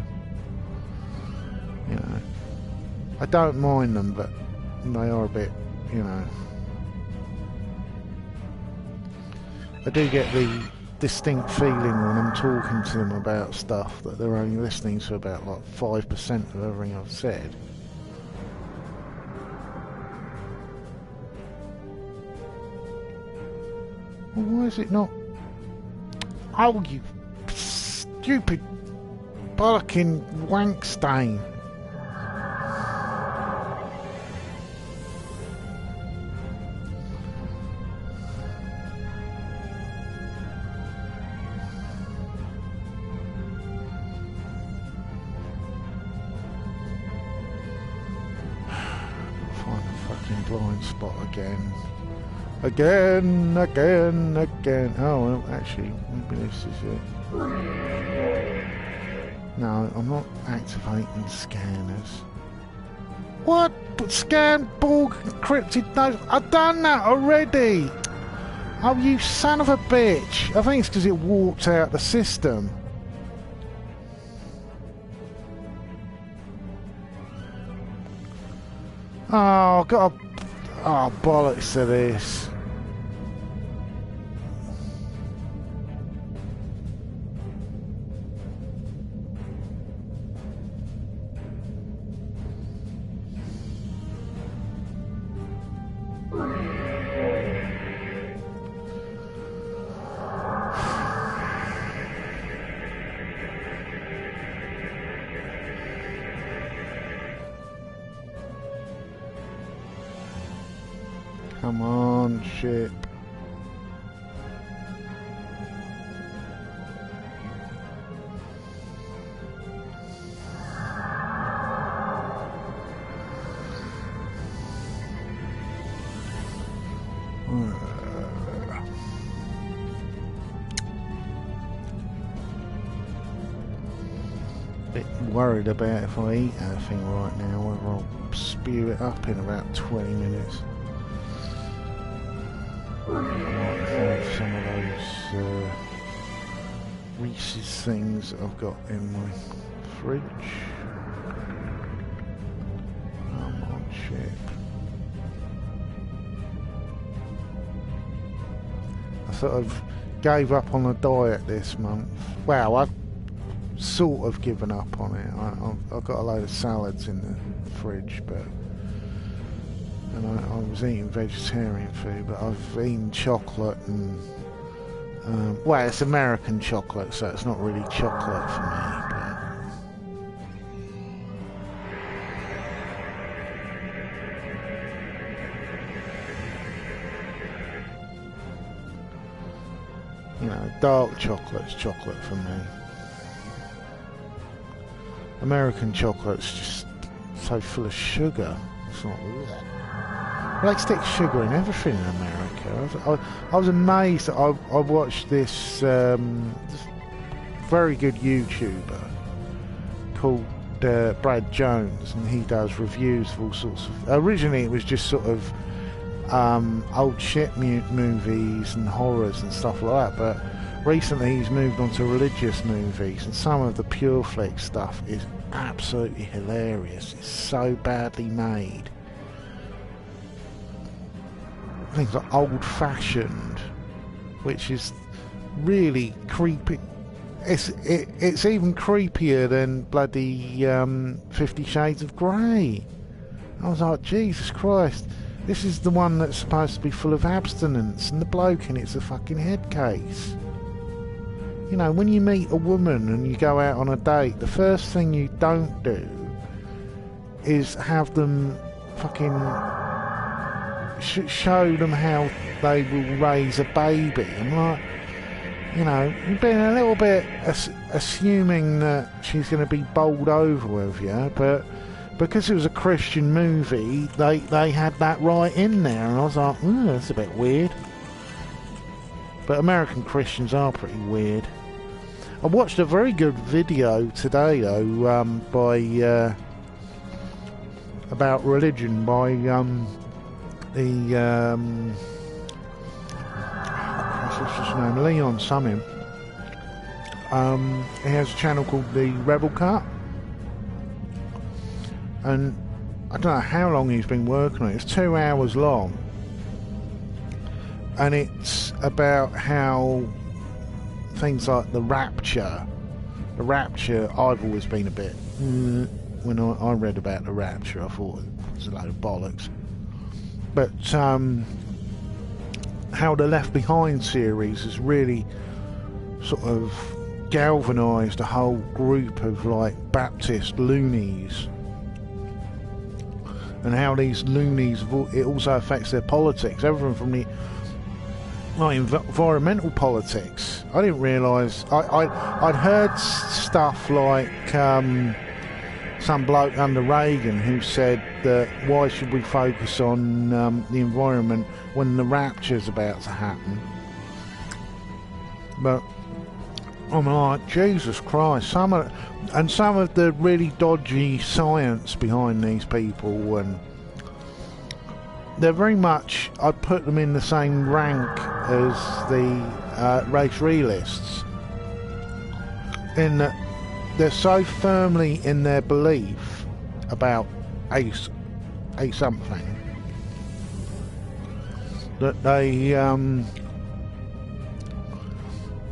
You know, I don't mind them, but they are a bit, you know. I do get the distinct feeling when I'm talking to them about stuff that they're only listening to about like 5% of everything I've said. Well, why is it not? Oh, you stupid barking wank stain. Blind spot again. Again. Oh, well, actually, maybe this is it. No, I'm not activating scanners. What? But scan Borg encrypted notes? I've done that already! Oh, you son of a bitch! I think it's because it warped out the system. Oh, I've got a... Oh, bollocks to this. Come on, ship. Bit worried about if I eat anything right now, whether I'll spew it up in about 20 minutes. I might have some of those Reese's things I've got in my fridge. Come on, ship. I sort of gave up on a diet this month. Well, I've sort of given up on it. I've got a load of salads in the fridge, but... And I was eating vegetarian food, but I've eaten chocolate and... well, it's American chocolate, so it's not really chocolate for me, but... You know, dark chocolate's chocolate for me. American chocolate's just so full of sugar. It's not... They stick sugar in everything in America. I was amazed that I watched this very good YouTuber called Brad Jones, and he does reviews of all sorts of... Originally it was just sort of old shit movies and horrors and stuff like that, but recently he's moved on to religious movies, and some of the Pure Flick stuff is absolutely hilarious. It's so badly made. things like old-fashioned, which is really creepy. It's even creepier than bloody 50 Shades of Grey. I was like, Jesus Christ, this is the one that's supposed to be full of abstinence, and the bloke in it's a fucking head case. You know, when you meet a woman and you go out on a date, the first thing you don't do is have them fucking show them how they will raise a baby. I'm like, you know, you've been a little bit assuming that she's going to be bowled over with you, but because it was a Christian movie, they had that right in there, and I was like, that's a bit weird. But American Christians are pretty weird. I watched a very good video today, though, by about religion by what's his name? Leon Summon. He has a channel called The Rebel Cut, and I don't know how long he's been working on it. It's 2 hours long, and it's about how things like the rapture, I've always been a bit when I read about the rapture, I thought it was a load of bollocks. But how the Left Behind series has really sort of galvanised a whole group of like Baptist loonies, and how these loonies, it also affects their politics, everything from the environmental politics. I didn't realise, I'd heard stuff like some bloke under Reagan who said that why should we focus on the environment when the rapture's about to happen. But I'm like, Jesus Christ, some of the really dodgy science behind these people, and they're very much, I'd put them in the same rank as the race realists, in that they're so firmly in their belief about a something that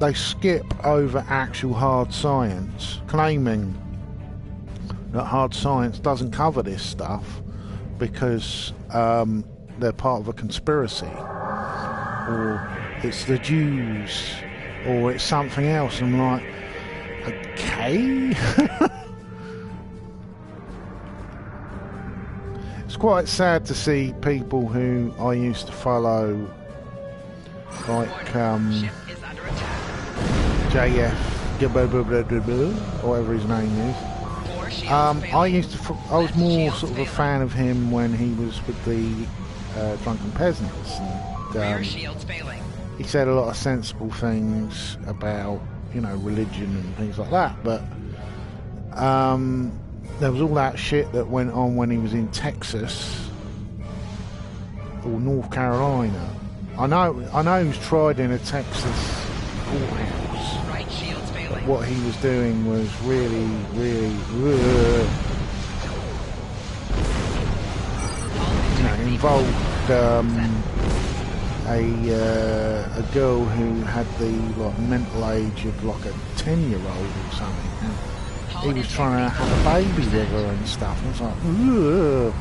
they skip over actual hard science, claiming that hard science doesn't cover this stuff because they're part of a conspiracy, or it's the Jews, or it's something else. I'm like, okay. It's quite sad to see people who I used to follow, like JF, or whatever his name is. I was more sort of a fan of him when he was with the Drunken Peasants. And, he said a lot of sensible things about, you know, religion and things like that, but there was all that shit that went on when he was in Texas or North Carolina. I know he's tried in a Texas courthouse. But what he was doing was really you know, involved a girl who had the like mental age of like a 10-year-old or something. And he was trying to have a baby with her and stuff. And I was like, ugh.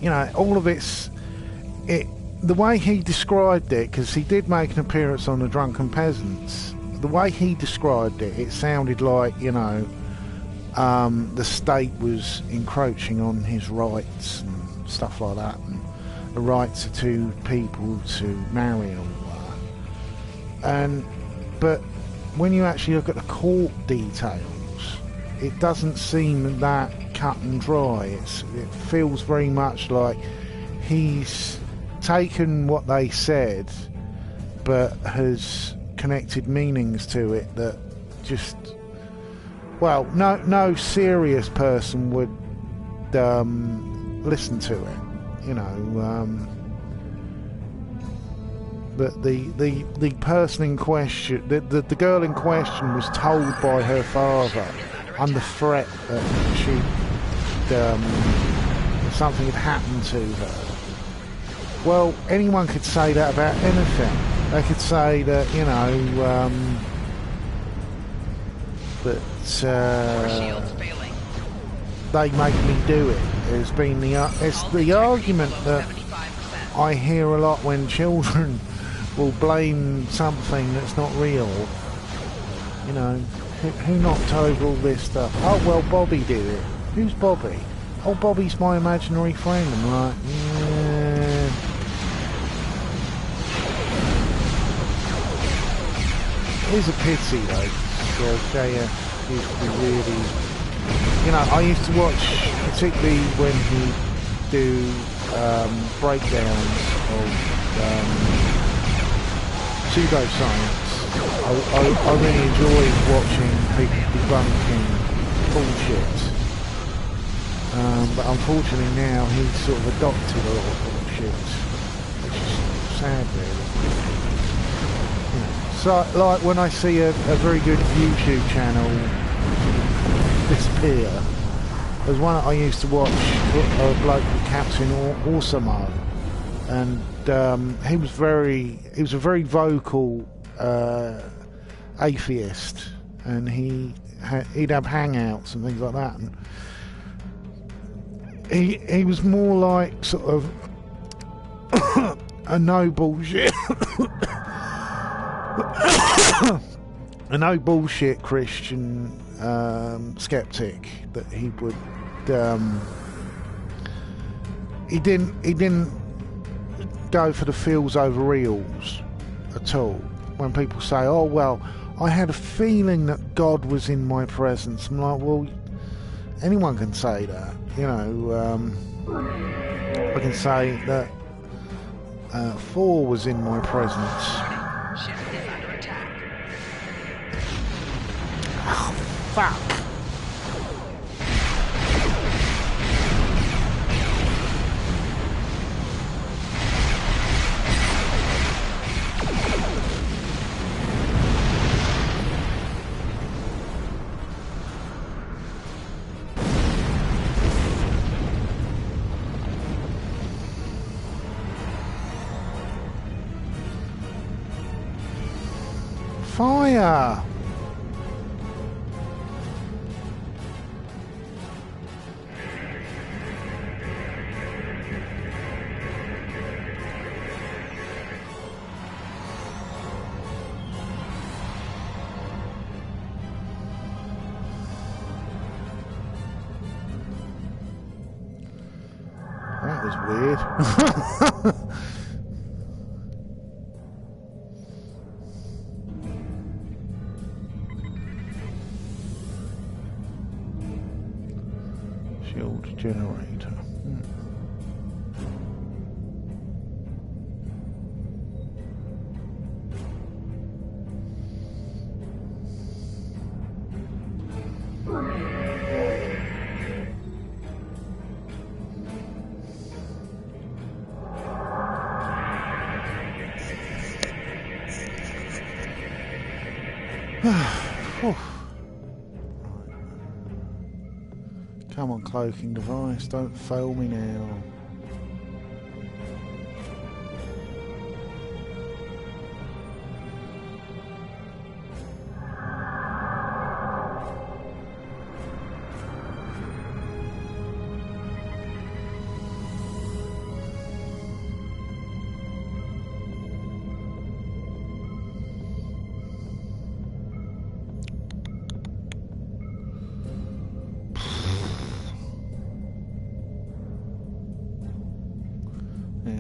You know, all of the way he described it, because he did make an appearance on the Drunken Peasants, the way he described it, it sounded like, you know, the state was encroaching on his rights and stuff like that, and the rights of two people to marry and all that. But when you actually look at the court details, it doesn't seem that cut and dry. It feels very much like he's taken what they said but has connected meanings to it that just, well, no serious person would listen to it, you know. that the person in question, the girl in question, was told by her father under threat that something had happened to her. Well, anyone could say that about anything. They could say that, you know, that they make me do it. It's been it's the argument that I hear a lot when children will blame something that's not real. You know, who knocked over all this stuff? Oh, well, Bobby did it. Who's Bobby? Oh, Bobby's my imaginary friend. I'm like, yeah. It's a pity, though. JF used to be really... You know, I used to watch, particularly when he'd do breakdowns of pseudoscience. I really enjoyed watching people debunking bullshit. But unfortunately now he's sort of adopted a lot of bullshit, which is sad, really. You know, so, like when I see a very good YouTube channel disappear, there's one I used to watch, a bloke called Captain Awesome, and he was a very vocal atheist, and he'd have hangouts and things like that, and he was more like sort of a no bullshit a no bullshit Christian skeptic, that he would he didn't go for the feels over reals at all. When people say, oh well, I had a feeling that God was in my presence, I'm like, well, anyone can say that, you know. I can say that Thor was in my presence. Oh, fuck. Fire! That was weird. Shield generator. Come on, cloaking device, don't fail me now.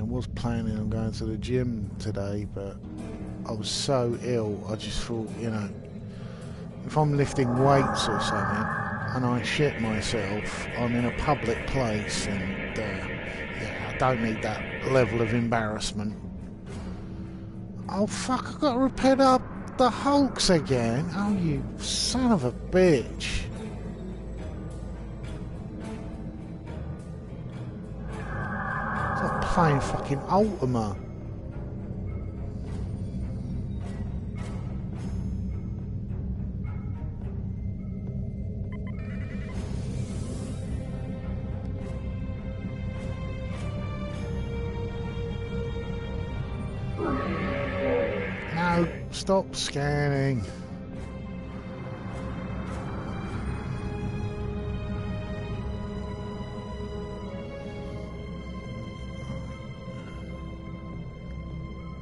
Was planning on going to the gym today, but I was so ill. I just thought, you know, if I'm lifting weights or something and I shit myself, I'm in a public place, and yeah, I don't need that level of embarrassment. Oh fuck, I've got to repair up the Hulks again. Oh, you son of a bitch. Playing fucking Ultima. Stop scanning.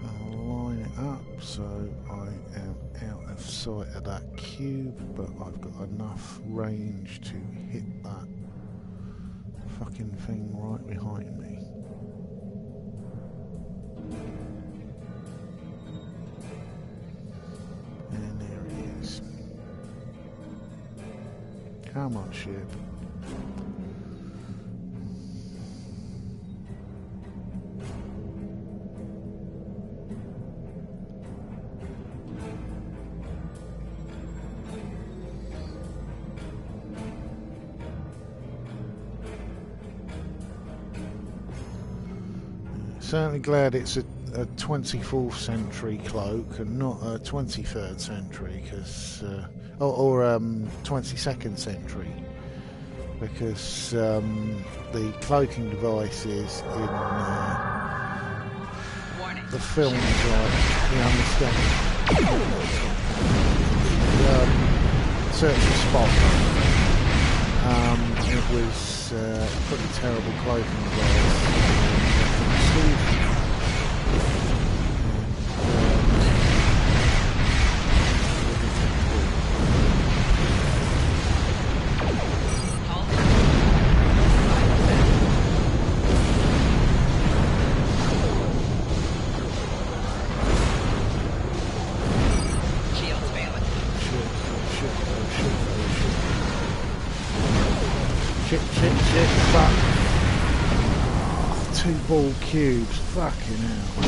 I'll line it up so I am out of sight of that cube, but I've got enough range to hit that fucking thing right behind me. And there it is. Come on, ship. Certainly glad it's a 24th century cloak and not a 23rd century, because or 22nd century, because the cloaking devices in the films, like the understanding, Search for Spock, it was a pretty terrible cloaking device. Shit, fuck. Two ball cubes, fucking hell.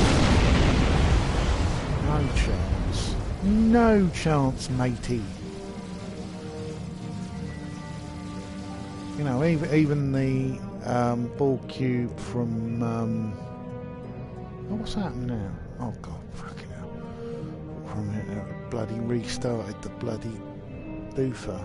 No chance. No chance, matey. You know, even the ball cube from... oh, what's happening now? Oh, God, fucking hell. From it, bloody restarted the bloody doofer.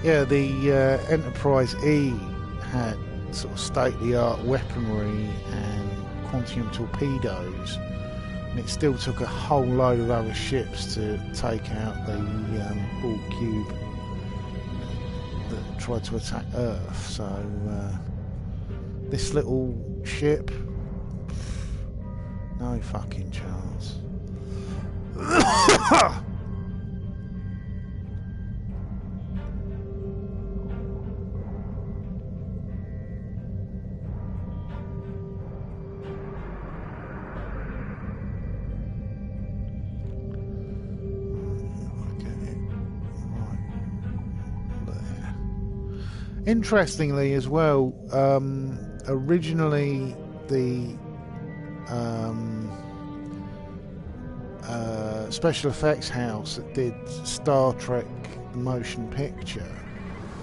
Yeah, the Enterprise E had sort of state-of-the-art weaponry and quantum torpedoes, and it still took a whole load of other ships to take out the ball cube that tried to attack Earth. So this little ship, no fucking chance. Interestingly as well, originally the special effects house that did Star Trek the motion picture,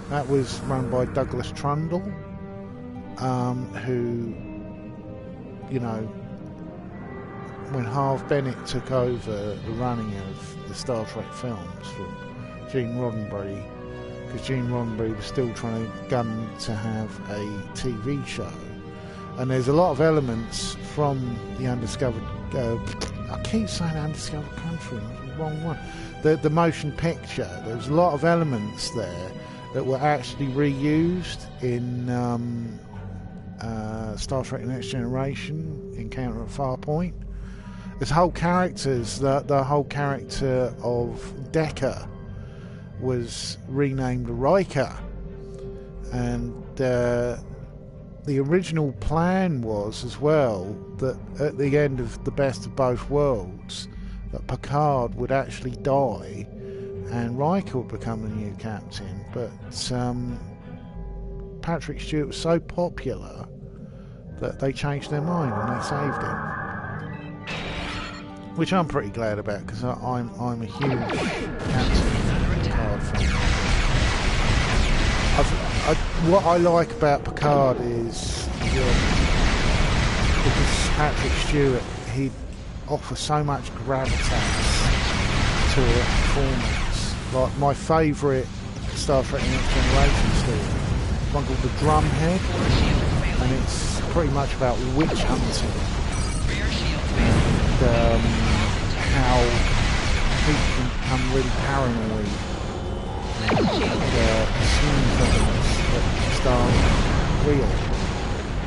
that was run by Douglas Trundle, who, you know, when Harve Bennett took over the running of the Star Trek films from Gene Roddenberry, because Gene Roddenberry was still trying to gun to have a TV show, and there's a lot of elements from the undiscovered. I keep saying undiscovered country, the wrong one. The motion picture. There's a lot of elements there that were actually reused in Star Trek: Next Generation, Encounter at Farpoint. There's whole characters. The whole character of Decker was renamed Riker, and the original plan was as well that at the end of the Best of Both Worlds that Picard would actually die and Riker would become the new captain, but Patrick Stewart was so popular that they changed their mind and they saved him, which I'm pretty glad about, because I'm a huge Captain Picard fan. What I like about Picard is because Patrick Stewart, he offers so much gravitas to a performance. Like, my favourite Star Trek Next Generation story. One called The Drumhead, and it's pretty much about witch hunting and how people can become really paranoid and assume things that start real.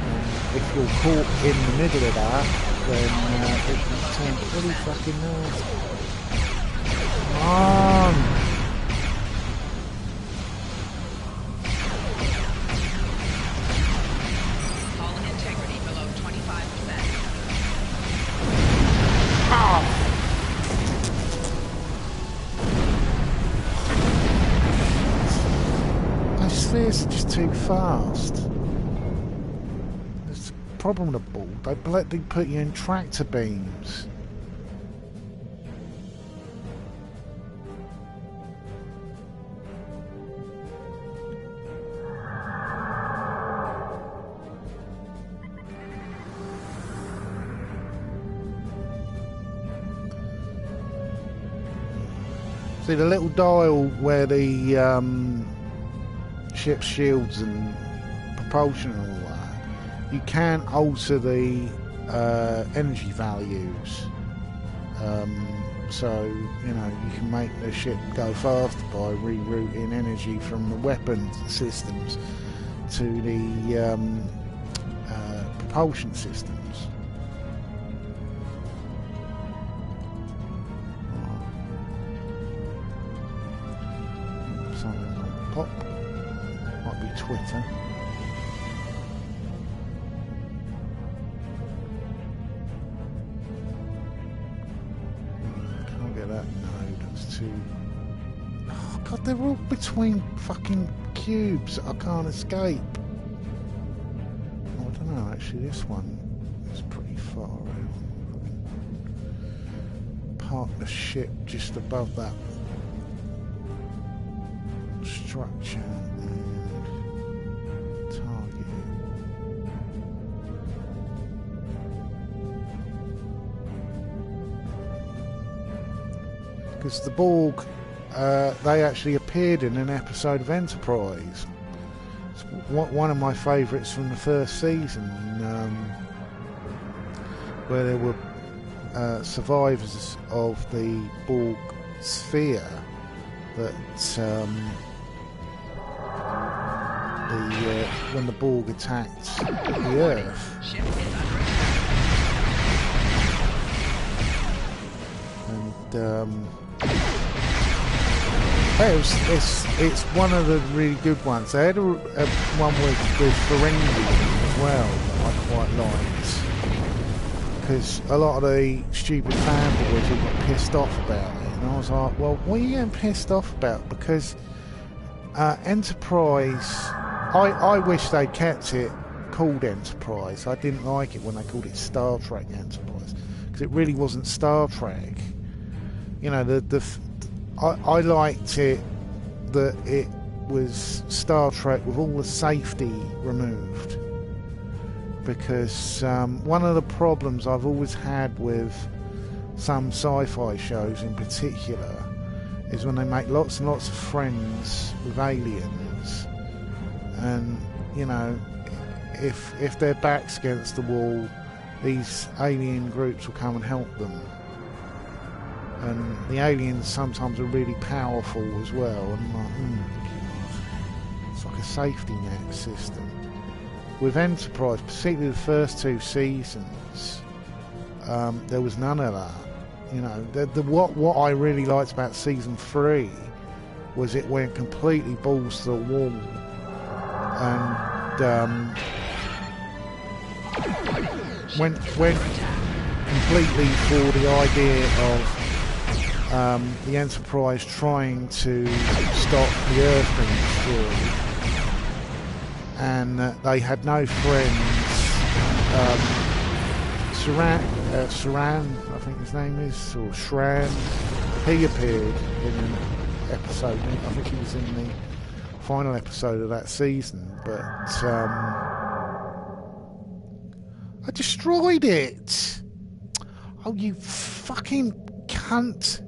And if you're caught in the middle of that, then it can turn pretty fucking nasty. Come on! Those spheres are just too fast. There's a problem with the ball. They put you in tractor beams. See the little dial where the ship's shields and propulsion and all that, you can alter the energy values. So, you know, you can make the ship go faster by rerouting energy from the weapon systems to the propulsion systems. Pop. Might be Twitter. Can't get that. No, that's too... Oh god, they're all between fucking cubes that I can't escape. Oh, I don't know, actually this one is pretty far out. Park the ship just above that structure and target. Because the Borg, they actually appeared in an episode of Enterprise. It's one of my favourites from the first season, where there were survivors of the Borg sphere that when the Borg attacked the Earth, and it's one of the really good ones. They had one with Ferengi as well that I quite liked, because a lot of the stupid fanboys all got pissed off about it, and I was like, well, what are you getting pissed off about? Because Enterprise, I wish they kept it called Enterprise. I didn't like it when they called it Star Trek Enterprise, because it really wasn't Star Trek. You know, I liked it that it was Star Trek with all the safety removed, because one of the problems I've always had with some sci-fi shows in particular is when they make lots and lots of friends with aliens, and you know, if their back's against the wall, these alien groups will come and help them, and the aliens sometimes are really powerful as well, and like, it's like a safety net system. With Enterprise, particularly the first two seasons, there was none of that. You know, what I really liked about season 3 was it went completely balls to the wall, and went completely for the idea of the Enterprise trying to stop the Earth being destroyed, and they had no friends. Saran, I think his name is, or Shran, he appeared in an episode. I think he was in the final episode of that season, but I destroyed it. Oh, you fucking cunt.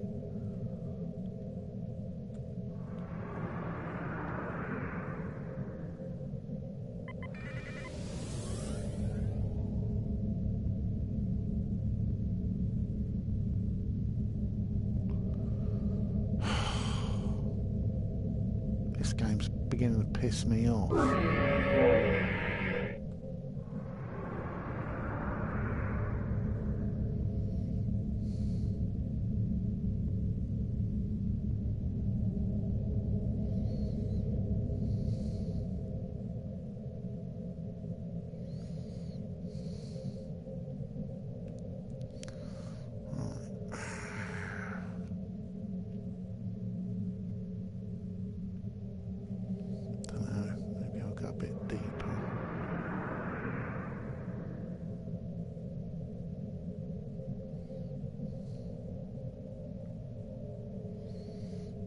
beginning to piss me off.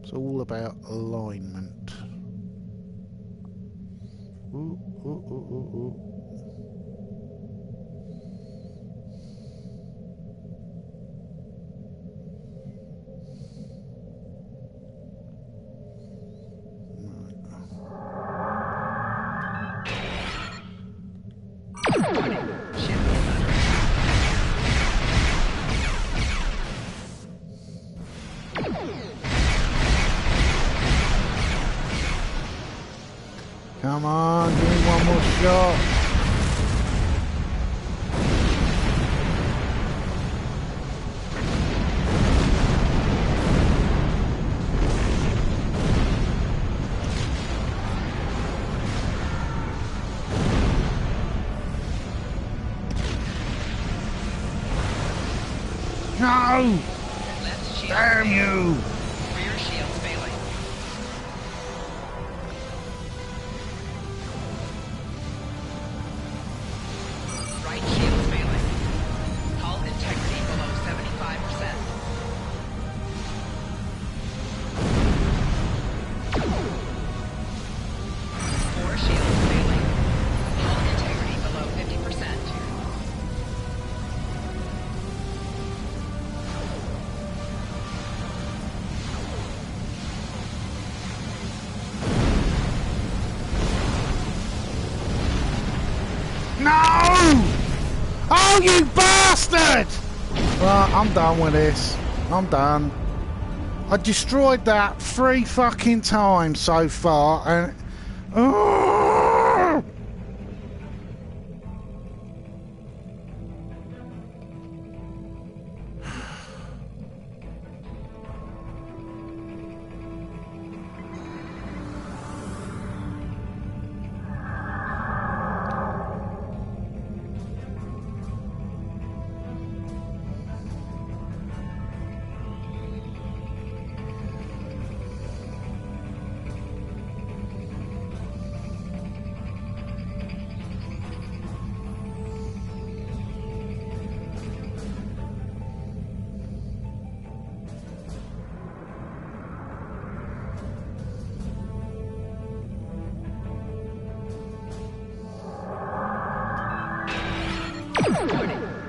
It's all about alignment. Ooh, ooh, ooh, ooh, ooh. Come on, give me one more shot. No! Damn you! Rear shields failing. Right shields failing. Hull integrity below 75%. Four shields failing. Hull integrity below 50%. No! Oh, you bastard! Right, I'm done with this. I'm done. I destroyed that 3 fucking times so far, and... Ugh!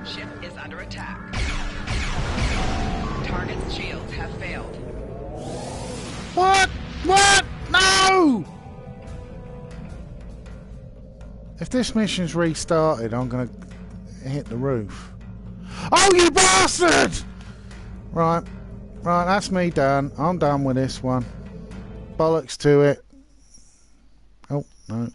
Ship is under attack. Target's shields have failed. What? What? No! If this mission's restarted, I'm gonna hit the roof. Oh, you bastard! Right. Right, that's me done. I'm done with this one. Bollocks to it. Oh, no.